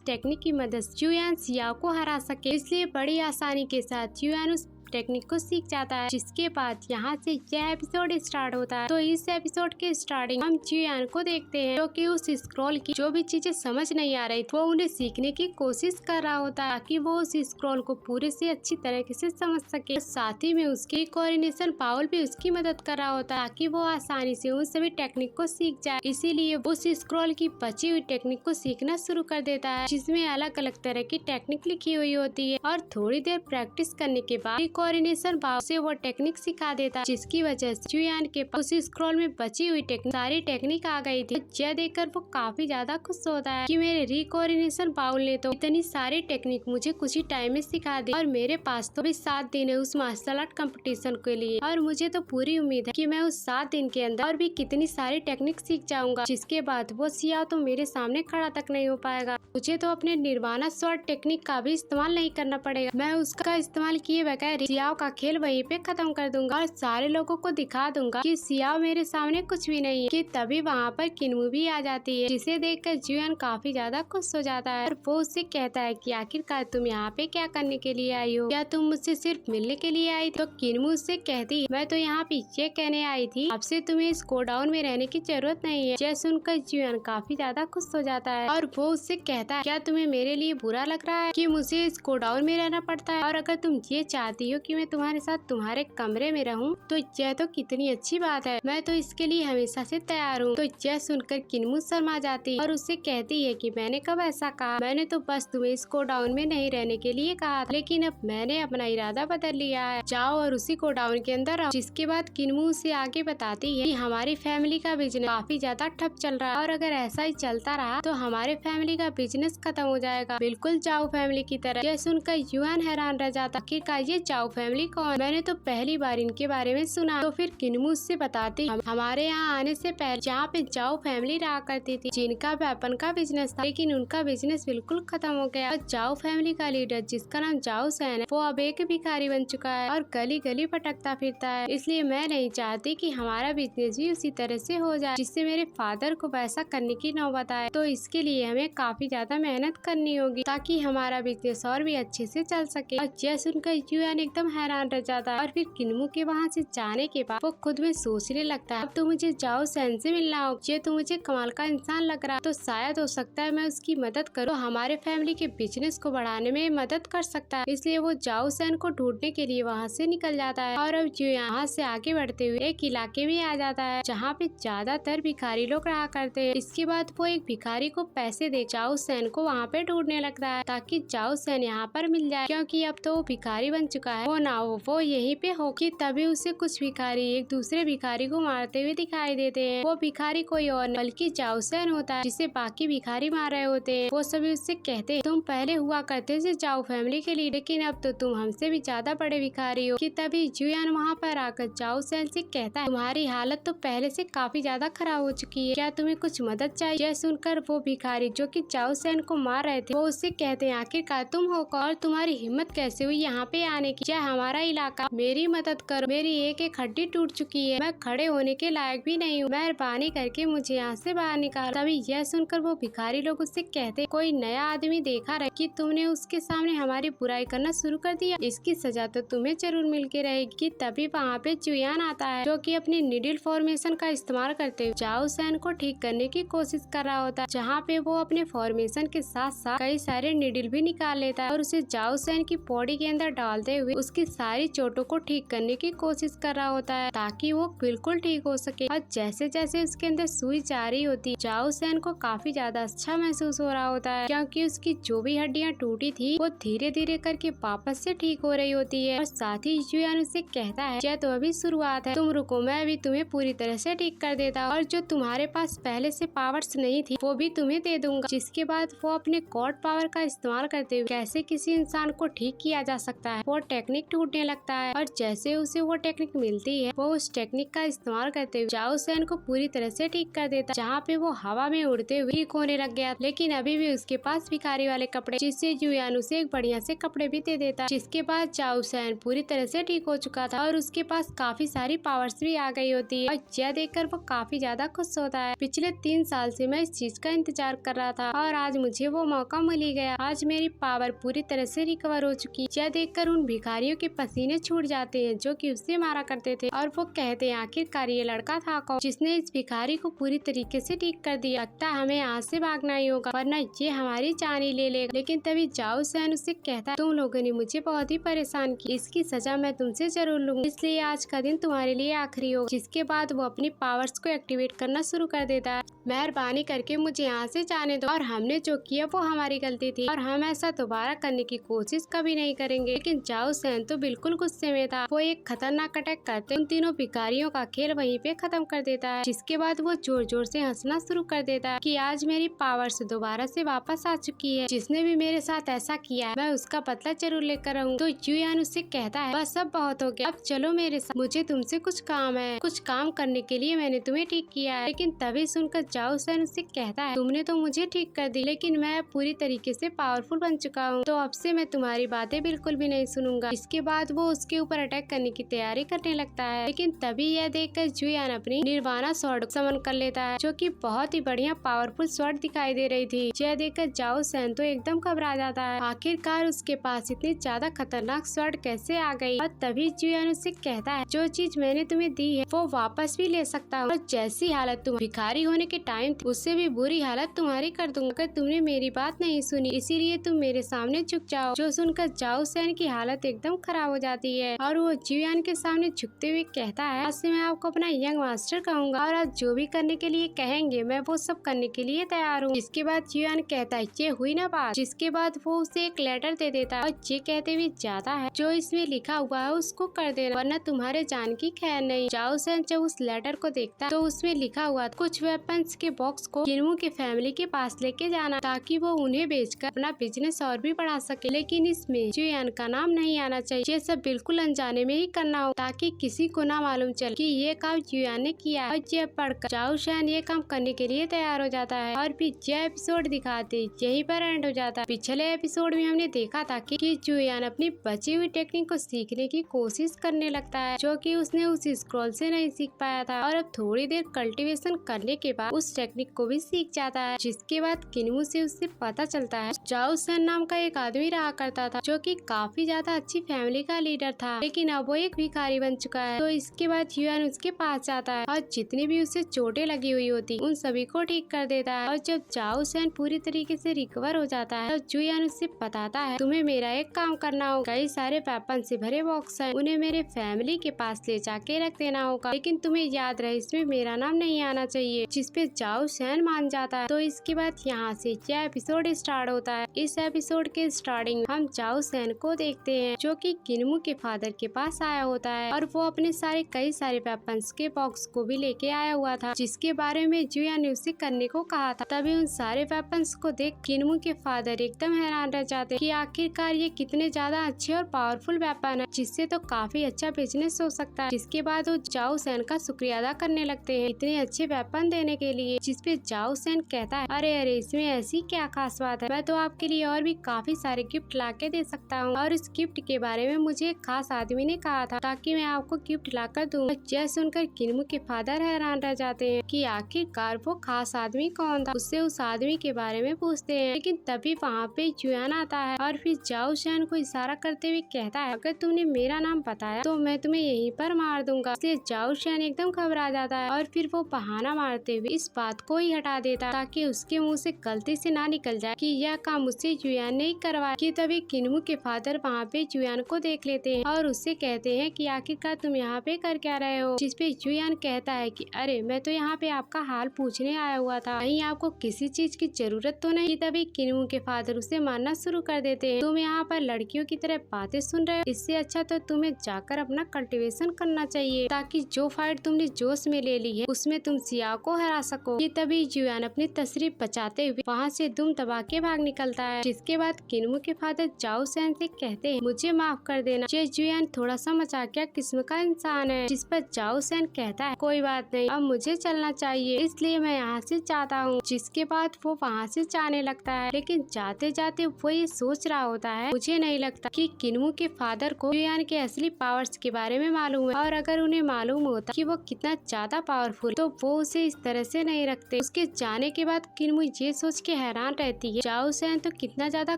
टेक्निक की मदद से जुयान सियाओ को हरा सके। इसलिए बड़ी आसानी के साथ जुयान उस टेक्निक को सीख जाता है। जिसके बाद यहाँ से यह एपिसोड स्टार्ट होता है। तो इस एपिसोड के स्टार्टिंग हम जुयान को देखते हैं जो कि उस स्क्रॉल की जो भी चीजें समझ नहीं आ रही थी वो उन्हें सीखने की कोशिश कर रहा होता है, ताकि वो उस स्क्रॉल को पूरे से अच्छी तरीके से समझ सके। साथ ही में उसकी कोऑर्डिनेशन पाउल भी उसकी मदद कर रहा होता है, ताकि वो आसानी से उन सभी टेक्निक को सीख जाए। इसीलिए उस स्क्रॉल की बची हुई टेक्निक को सीखना शुरू कर देता है, जिसमें अलग अलग तरह की टेक्निक लिखी हुई होती है। और थोड़ी देर प्रैक्टिस करने के बाद कोऑर्डिनेशन पावर से वो टेक्निक सिखा देता है, जिसकी वजह से जुयान के पास उस स्क्रॉल में बची हुई सारी टेक्निक आ गई थी। यह देखकर वो काफी ज्यादा खुश होता है कि मेरे रिकोऑर्डिनेशन पाउल ने तो इतनी सारी टेक्निक मुझे कुछ ही टाइम में सिखा दी, और मेरे पास तो भी 7 दिन है उस मार्शल आर्ट कंपटीशन के लिए। और मुझे तो पूरी उम्मीद है कि मैं उस 7 दिन के अंदर और भी कितनी सारी टेक्निक सीख जाऊंगा, जिसके बाद वो सियाओ तो मेरे सामने खड़ा तक नहीं हो पाएगा। मुझे तो अपने निर्वाणा स्वॉर्ड टेक्निक का भी इस्तेमाल नहीं करना पड़ेगा। मैं उसका इस्तेमाल किए बगैर सियाओ का खेल वहीं पे खत्म कर दूंगा और सारे लोगों को दिखा दूंगा कि सियाओ मेरे सामने कुछ भी नहीं है। कि तभी वहाँ पर किन्मू भी आ जाती है, जिसे देखकर जुयान काफी ज्यादा खुश हो जाता है। और वो उससे कहता है कि आखिरकार तुम यहाँ पे क्या करने के लिए आई हो, क्या तुम मुझसे सिर्फ मिलने के लिए आई? तो किन्मू उससे कहती है, मैं तो यहाँ पे ये कहने आई थी, आपसे तुम्हें इस गोडाउन में रहने की जरूरत नहीं है। यह सुनकर जुयान काफी ज्यादा खुश हो जाता है और वो उससे कहता है, क्या तुम्हें मेरे लिए बुरा लग रहा है कि मुझे इस गोडाउन में रहना पड़ता है? और अगर तुम ये चाहती हो कि मैं तुम्हारे साथ तुम्हारे कमरे में रहूं तो यह तो कितनी अच्छी बात है, मैं तो इसके लिए हमेशा से तैयार हूँ। तो यह सुनकर किन्मू शर्मा जाती और उससे कहती है कि मैंने कब ऐसा कहा, मैंने तो बस तुम्हें इस गोडाउन में नहीं रहने के लिए कहा था, लेकिन अब मैंने अपना इरादा बदल लिया है, जाओ और उसी गोडाउन के अंदर रहो। जिसके बाद किन्मू उसे आगे बताती है कि हमारी फैमिली का बिजनेस काफी ज्यादा ठप चल रहा है और अगर ऐसा ही चलता रहा तो हमारे फैमिली का बिजनेस खत्म हो जाएगा, बिल्कुल चाओ फैमिली की तरह। यह सुनकर जुयान हैरान रह जाता कि ये चाओ फैमिली कौन, मैंने तो पहली बार इनके बारे में सुना। तो फिर किन्मू उससे बताती, हमारे यहाँ आने से पहले जहाँ पे चाओ फैमिली रहा करती थी, जिनका वेपन का बिजनेस था, लेकिन उनका बिजनेस बिल्कुल खत्म हो गया। और चाओ फैमिली का लीडर जिसका नाम चाओ सैन है, वो अब एक भिखारी बन चुका है और गली गली भटकता फिरता है। इसलिए मैं नहीं चाहती कि हमारा बिजनेस भी उसी तरह से हो जाए, जिससे मेरे फादर को वैसा करने की नौबत आए। तो इसके लिए हमें काफी ज्यादा मेहनत करनी होगी ताकि हमारा बिजनेस और भी अच्छे से चल सके। और यह सुनकर जुयान एकदम हैरान रह जाता है। और फिर किन्मू के वहाँ से जाने के बाद वो खुद में सोचने लगता है, अब तो मुझे चाओ सैन से मिलना हो, ये तो मुझे कमाल का इंसान लग रहा है, तो शायद हो सकता है मैं उसकी मदद करूँ, हमारे फैमिली के बिजनेस को बढ़ाने में मदद कर सकता है। इसलिए वो चाओ सैन को ढूंढने के लिए वहाँ से निकल जाता है। और अब जो यहाँ से आगे बढ़ते हुए एक इलाके में आ जाता है जहाँ पे ज्यादातर भिखारी लोग रहा करते हैं। इसके बाद वो एक भिखारी को पैसे दे चाओ सैन को वहाँ पे ढूंढने लगता है, ताकि चाओ सैन यहाँ पर मिल जाए, क्योंकि अब तो वो भिखारी बन चुका है, वो ना हो वो यहीं पे हो। कि तभी उसे कुछ भिखारी एक दूसरे भिखारी को मारते हुए दिखाई देते हैं। वो भिखारी कोई और नहीं बल्कि चाओ सैन होता है, जिसे बाकी भिखारी मार रहे होते हैं। वो सभी उससे कहते हैं, तुम पहले हुआ करते थे चाओ फैमिली के लिए, लेकिन अब तो तुम हमसे भी ज्यादा बड़े भिखारी हो। कि तभी जुयान वहाँ पर आकर चाओ सैन से कहता है, तुम्हारी हालत तो पहले से काफी ज्यादा खराब हो चुकी है, क्या तुम्हें कुछ मदद चाहिए? यह सुनकर वो भिखारी जो कि चाओ सैन को मार रहे थे वो उससे कहते हैं, आखिरकार तुम हो और तुम्हारी हिम्मत कैसे हुई यहाँ पे आने की? यह हमारा इलाका, मेरी मदद करो, मेरी एक एक हड्डी टूट चुकी है, मैं खड़े होने के लायक भी नहीं हूँ, मेहरबानी करके मुझे यहाँ से बाहर निकाल। तभी यह सुनकर वो भिखारी लोग उससे कहते, कोई नया आदमी देखा रहे कि तुमने उसके सामने हमारी बुराई करना शुरू कर दिया, इसकी सजा तो तुम्हें जरूर मिल के रहेगी। तभी वहाँ पे जुयान आता है जो कि अपनी निडल फॉर्मेशन का इस्तेमाल करते हुए जाओ सैन को ठीक करने की कोशिश कर रहा होता है, जहाँ पे वो अपने फॉर्मेशन के साथ साथ कई सारे निडल भी निकाल लेता है और उसे जाओ सैन की बॉडी के अंदर डालते हुए उसकी सारी चोटों को ठीक करने की कोशिश कर रहा होता है ताकि वो बिल्कुल ठीक हो सके। और जैसे जैसे उसके अंदर सुई जा रही होती, जाओ सैन को काफी ज्यादा अच्छा महसूस हो रहा होता है क्योंकि उसकी जो भी हड्डियाँ टूटी थी वो धीरे धीरे करके वापस से ठीक हो रही होती है। और साथ ही जुयान उसे कहता है, यह तो अभी शुरुआत है, तुम रुको, मैं अभी तुम्हें पूरी तरह से ठीक कर देता और जो तुम्हारे पास पहले से पावर्स नहीं थी वो भी तुम्हें दे दूंगा। जिसके बाद वो अपने गॉड पावर का इस्तेमाल करते हुए कैसे किसी इंसान को ठीक किया जा सकता है वो टेक्निक ढूंढने लगता है। और जैसे उसे वो टेक्निक मिलती है वो उस टेक्निक का इस्तेमाल करते हुए जाओ सैन को पूरी तरह से ठीक कर देता, जहाँ पे वो हवा में उड़ते हुए ठीक होने लग गया। लेकिन अभी भी उसके पास भिखारी वाले कपड़े, जिससे जुयान उसे एक बढ़िया से कपड़े भी दे देता। जिसके बाद जाओ सैन पूरी तरह से ठीक हो चुका था और उसके पास काफी सारी पावर्स भी आ गई होती है और यह देखकर वो काफी ज्यादा खुश होता है। पिछले 3 साल से मैं इस चीज का इंतजार कर रहा था और आज मुझे वो मौका मिल ही गया। आज मेरी पावर पूरी तरह से रिकवर हो चुकी। यह देखकर उन भिखारियों के पसीने छूट जाते हैं जो कि उससे मारा करते थे और वो कहते हैं, आखिरकार ये लड़का था कौन जिसने इस भिखारी को पूरी तरीके से ठीक कर दिया। लगता है हमें यहाँ से भागना ही होगा वरना ये हमारी जान ही ले लेगा। लेकिन तभी जाओ सैन उससे कहता है, तुम लोगों ने मुझे बहुत ही परेशान किया, इसकी सजा मैं तुमसे जरूर लूंगा, इसलिए आज का दिन तुम्हारे लिए आखिरी होगा। जिसके बाद वो अपनी पावर्स को एक्टिवेट करना शुरू कर देता है। मेहरबानी करके मुझे यहाँ से जाने दो और हमने जो किया वो हमारी गलती थी और हम ऐसा दोबारा करने की कोशिश कभी नहीं करेंगे। लेकिन जाओ सैन तो बिल्कुल गुस्से में था। वो एक खतरनाक अटैक करते उन तीनों भिखारियों का खेल वहीं पे खत्म कर देता है। जिसके बाद वो जोर जोर से हंसना शुरू कर देता है कि आज मेरी पावर्स दोबारा से वापस आ चुकी है, जिसने भी मेरे साथ ऐसा किया है मैं उसका बदला जरूर लेकर आऊंगा। तो जुयान उससे कहता है, बस सब बहुत हो गया, अब चलो मेरे साथ, मुझे तुमसे कुछ काम है, कुछ काम करने के लिए मैंने तुम्हें ठीक किया है। लेकिन तभी सुनकर जाओ सैन उससे कहता है, तुमने तो मुझे ठीक कर दी लेकिन मैं पूरी तरीके से पावरफुल बन चुका हूँ, तो अब से मैं तुम्हारी बातें बिल्कुल भी नहीं सुनूंगा। इसके बाद वो उसके ऊपर अटैक करने की तैयारी करने लगता है। लेकिन तभी यह देखकर जुयान अपनी निर्वाणा स्वॉर्ड समन कर लेता है जो कि बहुत ही बढ़िया पावरफुल स्वॉर्ड दिखाई दे रही थी। यह देखकर जाओ सैन तो एकदम घबरा जाता है, आखिरकार उसके पास इतनी ज्यादा खतरनाक स्वॉर्ड कैसे आ गई। और तभी जुयान उससे कहता है, जो चीज मैंने तुम्हें दी है वो वापस भी ले सकता हूँ और जैसी हालत तुम भिखारी होने के टाइम थी उससे भी बुरी हालत तुम्हारी कर दूंगा अगर तुमने मेरी बात नहीं सुनी, इसीलिए तुम मेरे सामने झुक जाओ। जो सुनकर जाओ सैन की हालत एकदम खराब हो जाती है और वो जुयान के सामने झुकते हुए कहता है, आज से मैं आपको अपना यंग मास्टर कहूंगा और आप जो भी करने के लिए कहेंगे मैं वो सब करने के लिए तैयार हूँ। इसके बाद जुयान कहता है, ये हुई ना बात। जिसके बाद वो उसे एक लेटर दे देता है और ये कहते हुए जाता है, जो इसमें लिखा हुआ है उसको कर देना वरना तुम्हारे जान की खैर नहीं। जाओ सैन जब उस लेटर को देखता है तो उसमें लिखा हुआ कुछ वेपन्स के बॉक्स को किन्मू के फैमिली के पास लेके जाना ताकि वो उन्हें बेचकर अपना बिजनेस और भी बढ़ा सके। लेकिन इसमें जुयान का नाम नहीं आना चाहिए, ये सब बिल्कुल अनजाने में ही करना हो ताकि किसी को ना मालूम चले कि ये काम जुयान ने किया है। और ये पढ़कर जाओ सैन ये काम करने के लिए तैयार हो जाता है और फिर यह एपिसोड दिखाते यहीं पर एंड हो जाता है। पिछले एपिसोड में हमने देखा था कि जुयान अपनी बची हुई टेक्निक को सीखने की कोशिश करने लगता है जो कि उसने उस स्क्रॉल से नहीं सीख पाया था और अब थोड़ी देर कल्टीवेशन करने के बाद उस टेक्निक को भी सीख जाता है। जिसके बाद किन्मू से उससे पता चलता है जाओ सैन नाम का एक आदमी रहा करता था जो कि काफी ज्यादा अच्छी फैमिली का लीडर था, लेकिन अब वो एक भिखारी बन चुका है। तो इसके बाद जुयान उसके पास जाता है और जितनी भी उसे चोटें लगी हुई होती उन सभी को ठीक कर देता है। और जब जाओ सैन पूरी तरीके से रिकवर हो जाता है तो जुयान उससे बताता है, तुम्हें मेरा एक काम करना होगा, कई सारे वेपन से भरे बॉक्स हैं, उन्हें मेरे फैमिली के पास ले जाके रख देना होगा, लेकिन तुम्हें याद रहे इसमें मेरा नाम नहीं आना चाहिए। जिसपे जाओ सैन मान जाता है। तो इसके बाद यहाँ से यह एपिसोड स्टार्ट होता है। इस एपिसोड के स्टार्टिंग हम जाओ सैन को देखते हैं जो कि किन्मू के फादर के पास आया होता है और वो अपने कई सारे वेपन्स के बॉक्स को भी लेके आया हुआ था जिसके बारे में जुयान ने उसे करने को कहा था। तभी उन सारे वेपन्स को देख किन्मू के फादर एकदम हैरान रह जाते कि आखिरकार ये कितने ज्यादा अच्छे और पावरफुल वेपन है जिससे तो काफी अच्छा बिजनेस हो सकता है। जिसके बाद वो जाओ सैन का शुक्रिया अदा करने लगते हैं इतने अच्छे वेपन देने के लिए। लिए, जिसपे जाओ सेन कहता है अरे अरे इसमें ऐसी क्या खास बात है, मैं तो आपके लिए और भी काफी सारे गिफ्ट ला के दे सकता हूँ और इस गिफ्ट के बारे में मुझे एक खास आदमी ने कहा था ताकि मैं आपको गिफ्ट ला कर दूँ। यह सुनकर किन्मू के फादर हैरान रह जाते हैं कि आखिरकार वो खास आदमी कौन था। उससे उस आदमी के बारे में पूछते हैं, लेकिन तभी वहाँ पे जुयान आता है और फिर जाओ सेन को इशारा करते हुए कहता है अगर तुमने मेरा नाम बताया तो मैं तुम्हें यहीं पर मार दूंगा। इसलिए जाओ सेन एकदम घबरा जाता है और फिर वो बहाना मारते हुए इस बात को ही हटा देता है ताकि उसके मुंह से गलती से ना निकल जाए कि यह काम मुझसे जुयान ने ही करवाया। कि तभी किन्मू के फादर वहाँ पे जुयान को देख लेते हैं और उससे कहते हैं कि आखिरकार तुम यहाँ पे कर क्या रहे हो। जिसपे जुयान कहता है कि अरे मैं तो यहाँ पे आपका हाल पूछने आया हुआ था, कहीं आपको किसी चीज की जरूरत तो नहीं। तभी किन्मू के फादर उसे मारना शुरू कर देते हैं, तुम यहाँ पर लड़कियों की तरह बातें सुन रहे हो, इससे अच्छा तो तुम्हें जाकर अपना कल्टीवेशन करना चाहिए ताकि जो फाइट तुमने जोश में ले ली है उसमें तुम सियाओ को हरा सको। कि तभी जुयान अपनी तशरीफ बचाते हुए वहाँ से दुम दबा के भाग निकलता है। जिसके बाद किन्मू के फादर जाओ सेन से कहते हैं मुझे माफ कर देना, ये जुयान थोड़ा सा मजाकिया किस्म का इंसान है। जिस पर जाओ सेन कहता है कोई बात नहीं, अब मुझे चलना चाहिए इसलिए मैं यहाँ से जाता हूँ। जिसके बाद वो वहाँ से जाने लगता है, लेकिन जाते जाते वो ये सोच रहा होता है मुझे नहीं लगता कि किन्मू के फादर को जुयान के असली पावर्स के बारे में मालूम है, और अगर उन्हें मालूम होता कि वो कितना ज्यादा पावरफुल तो वो उसे इस तरह से नहीं रखते। उसके जाने के बाद किन्मू ये सोच के हैरान रहती है जाओ सेन तो कितना ज्यादा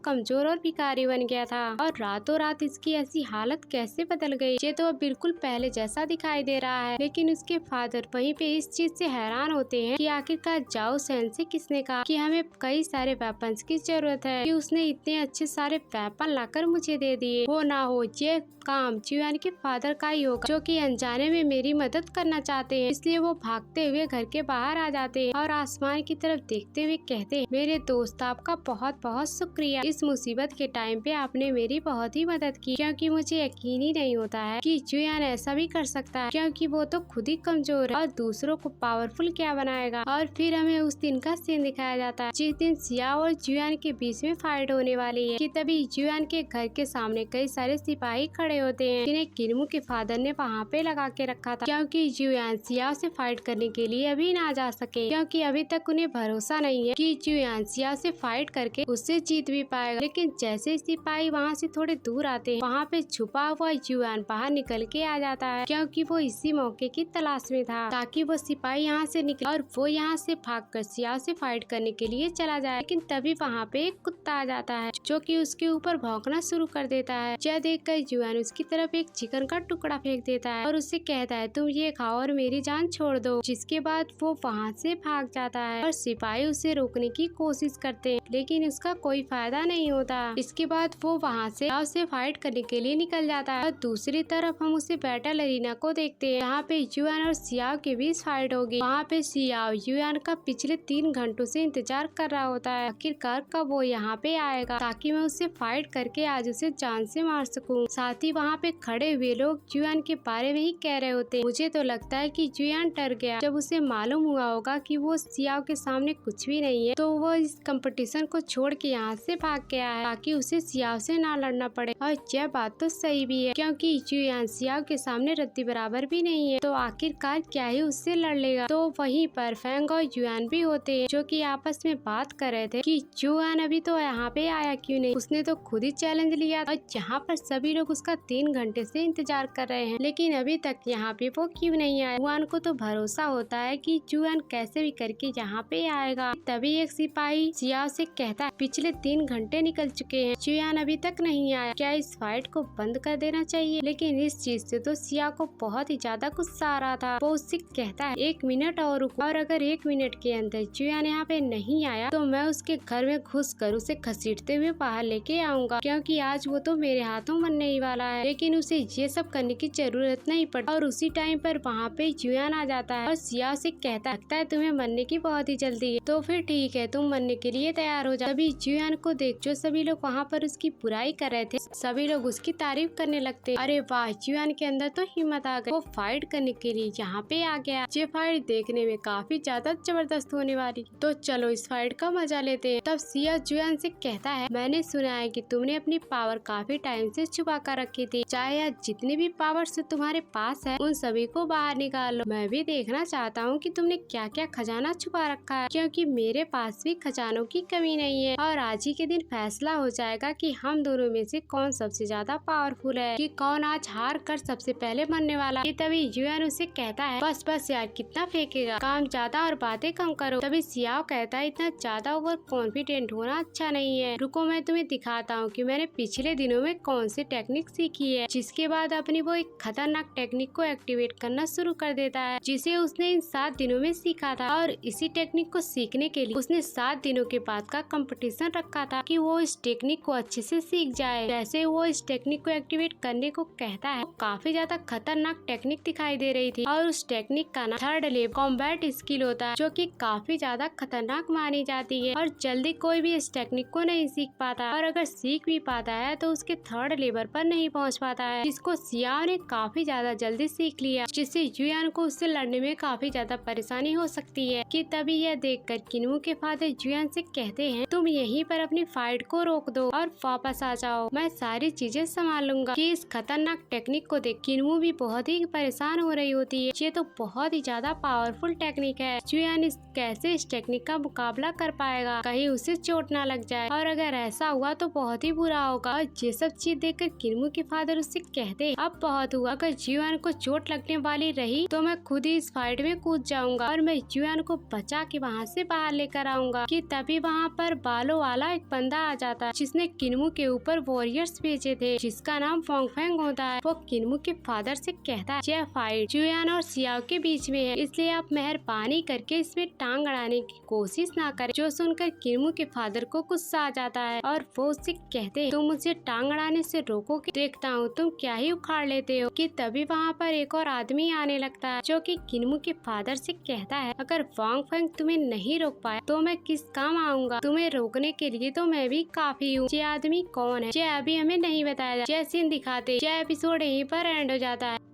कमजोर और भिखारी बन गया था और रातों रात इसकी ऐसी हालत कैसे बदल गई। ये तो अब बिल्कुल पहले जैसा दिखाई दे रहा है। लेकिन उसके फादर वहीं पे इस चीज से हैरान होते हैं कि आखिरकार जाओ सेन से किसने कहा कि हमें कई सारे वेपन्स की जरूरत है, कि उसने इतने अच्छे सारे वेपन लाकर मुझे दे दिए। वो ना हो ये काम जुयान के फादर का ही होगा जो कि अनजाने में मेरी मदद करना चाहते हैं। इसलिए वो भागते हुए घर के बाहर आ जाते हैं और आसमान की तरफ देखते हुए कहते हैं मेरे दोस्त आपका बहुत बहुत शुक्रिया, इस मुसीबत के टाइम पे आपने मेरी बहुत ही मदद की, क्योंकि मुझे यकीन ही नहीं होता है कि जुयान ऐसा भी कर सकता है, क्योंकि वो तो खुद ही कमजोर है और दूसरों को पावरफुल क्या बनाएगा। और फिर हमें उस दिन का सीन दिखाया जाता है जिस दिन सियाओ और जुयान के बीच में फाइट होने वाली है। कि तभी जुयान के घर के सामने कई सारे सिपाही खड़े होते हैं जिन्हें किन्मू के फादर ने वहाँ पे लगा के रखा था, क्योंकि जुयान सियाओ से फाइट करने के लिए अभी ना जा सके, क्योंकि अभी तक उन्हें भरोसा नहीं है कि जुयान सियाओ से फाइट करके उससे जीत भी पाएगा। लेकिन जैसे सिपाही वहाँ से थोड़े दूर आते हैं वहाँ पे छुपा हुआ जुयान बाहर निकल के आ जाता है, क्योंकि वो इसी मौके की तलाश में था ताकि वो सिपाही यहाँ से निकले और वो यहाँ से भागकर सियाओ से फाइट करने के लिए चला जाए। लेकिन तभी वहाँ पे एक कुत्ता आ जाता है जो कि उसके ऊपर भौंकना शुरू कर देता है। यह देखकर जुयान उसकी तरफ एक चिकन का टुकड़ा फेंक देता है और उससे कहता है तुम ये खाओ और मेरी जान छोड़ दो। जिसके बाद वो वहाँ से भाग जाता है और सिपाही उसे रोकने की कोशिश करते हैं, लेकिन उसका कोई फायदा नहीं होता। इसके बाद वो वहाँ से फाइट करने के लिए निकल जाता है और दूसरी तरफ हम उसे बैटल एरिना को देखते हैं जहाँ पे जुयान और सियाओ के बीच फाइट होगी। वहाँ पे सियाओ जुयान का पिछले 3 घंटों से इंतजार कर रहा होता है आखिरकार कब वो यहाँ पे आएगा ताकि मैं उससे फाइट करके आज उसे जान से मार सकूं। साथ ही वहाँ पे खड़े हुए लोग जुयान के बारे में ही कह रहे होते हैं। मुझे तो लगता है कि जुयान डर गया जब उसे मालूम हुआ होगा कि वो सियाओ के सामने कुछ भी नहीं है, तो वो इस कंपटीशन को छोड़ के यहाँ से भाग गया है ताकि उसे सियाओ से ना लड़ना पड़े। और यह बात तो सही भी है, क्योंकि जुयान सियाओ के सामने रत्ती बराबर भी नहीं है, तो आखिरकार क्या ही उससे लड़ लेगा। तो वहीं पर फेंग और जुयान भी होते हैं जो कि आपस में बात कर रहे थे कि जुयान अभी तो यहाँ पे आया क्यों नहीं, उसने तो खुद ही चैलेंज लिया और यहाँ पर सभी लोग उसका 3 घंटे से इंतजार कर रहे हैं, लेकिन अभी तक यहाँ पे वो क्यों नहीं आया। जुयान को तो भरोसा होता है कि जुयान कैसे भी करके यहाँ पे आएगा। तभी एक सिपाही सियाओ से कहता है पिछले 3 घंटे निकल चुके हैं, जुयान अभी तक नहीं आया, क्या इस फाइट को बंद कर देना चाहिए। लेकिन इस चीज से तो सियाओ को बहुत ही ज्यादा गुस्सा आ रहा था। वो उससे कहता है 1 मिनट और रुको, और अगर 1 मिनट के अंदर जुयान यहाँ पे नहीं आया तो मैं उसके घर में घुस कर उसे घसीटते हुए बाहर लेके आऊंगा, क्योंकि आज वो तो मेरे हाथों मरने ही वाला है। लेकिन उसे ये सब करने की जरूरत नहीं पड़ती और उसी टाइम पर वहाँ पे जुयान आ जाता है और सियाओ से कहता है तुम्हें मरने की बहुत ही जल्दी है, तो फिर ठीक है तुम मरने के लिए तैयार हो जाओ। तभी जुयान को देख जो सभी लोग वहाँ पर उसकी बुराई कर रहे थे सभी लोग उसकी तारीफ करने लगते। अरे वाह, जुयान के अंदर तो हिम्मत आ गई, वो फाइट करने के लिए यहाँ पे आ गया। ये फाइट देखने में काफी ज्यादा जबरदस्त होने वाली, तो चलो इस फाइट का मजा लेते हैं। तब सिया जुयान से कहता है मैंने सुना है कि तुमने अपनी पावर काफी टाइम से छुपा कर रखी थी, चाहे आज जितने भी पावर्स तुम्हारे पास है उन सभी को बाहर निकालो। मैं भी देखना चाहता हूँ कि तुमने क्या क्या खजाना छुपा रखा है, क्योंकि मेरे पास भी खजानों की कमी नहीं है। और आज ही के दिन फैसला हो जाएगा कि हम दोनों में से कौन सबसे ज्यादा पावरफुल है, कि कौन आज हार कर सबसे पहले मरने वाला है। तभी युआन उसे कहता है बस बस यार कितना फेंकेगा, काम ज्यादा और बातें कम करो। तभी सियाओ कहता है इतना ज्यादा ओवर कॉन्फिडेंट होना अच्छा नहीं है, रुको मैं तुम्हें दिखाता हूँ कि मैंने पिछले दिनों में कौन सी टेक्निक सीखी है। जिसके बाद अपनी वो एक खतरनाक टेक्निक को एक्टिवेट करना शुरू कर देता है जिसे उसने इन 7 दिनों में सीखा था। और इसी टेक्निक को सीखने के लिए उसने 7 दिनों के बाद का कंपटीशन रखा था कि वो इस टेक्निक को अच्छे से सीख जाए। जैसे वो इस टेक्निक को एक्टिवेट करने को कहता है, काफी ज्यादा खतरनाक टेक्निक दिखाई दे रही थी। और उस टेक्निक का नाम 3rd लेवल कॉम्बैट स्किल होता है, जो कि काफी ज्यादा खतरनाक मानी जाती है। और जल्दी कोई भी इस टेक्निक को नहीं सीख पाता, और अगर सीख भी पाता है तो उसके 3rd लेवल पर नहीं पहुंच पाता है, जिसको सियाओ ने काफी ज्यादा जल्दी सीख लिया, जिससे युआन को उससे लड़ने में काफी ज्यादा परेशानी हो सकती है। कि तभी यह देखकर किन्वू के फादर युआन से कहते हैं तुम यहीं पर अपनी फाइट को रोक दो और वापस आ जाओ, मैं सारी चीजें संभाल लूंगा। कि इस खतरनाक टेक्निक को देख किन्वू भी बहुत ही परेशान हो रही होती है, ये तो बहुत ही ज्यादा पावरफुल टेक्निक है, युआन कैसे इस टेक्निक का मुकाबला कर पाएगा, कहीं उसे चोट ना लग जाए, और अगर ऐसा हुआ तो बहुत ही बुरा होगा। और ये सब चीज देखकर किन्वू के फादर उससे कहते अब बहुत हुआ, अगर युआन को चोट लगने वाली रही तो मैं खुद ही इस फाइट में कूद जाऊंगा और मैं युआन को बचा के वहाँ से बाहर लेकर आऊंगा। कि तभी वहाँ पर बालों वाला एक बंदा आ जाता है जिसने किन्वू के ऊपर वॉरियर्स भेजे थे, जिसका नाम वॉन्गफेंग होता है। वो किन्वू के फादर से कहता है यह फाइट युआन और सियाओ के बीच में है, इसलिए आप मेहरबानी करके इसमें टांग अड़ाने की कोशिश ना करें। जो सुनकर किन्वू के फादर को गुस्सा आ जाता है और वो उससे कहते हैं तुम मुझे टांग अड़ाने से रोकोगे, देखता हूँ तुम क्या ही उखाड़ लेते हो। कि तभी वहाँ पर एक और आदमी आने लगता है जो कि किन्वू के फादर से कहता है अगर वॉन्गफेंग तुम्हें नहीं रोक पाया तो मैं किस काम आऊंगा, तुम्हें रोकने के लिए तो मैं भी काफी हूँ। ये आदमी कौन है ये अभी हमें नहीं बताया। ये सीन दिखाते ये एपिसोड यहीं पर एंड हो जाता है।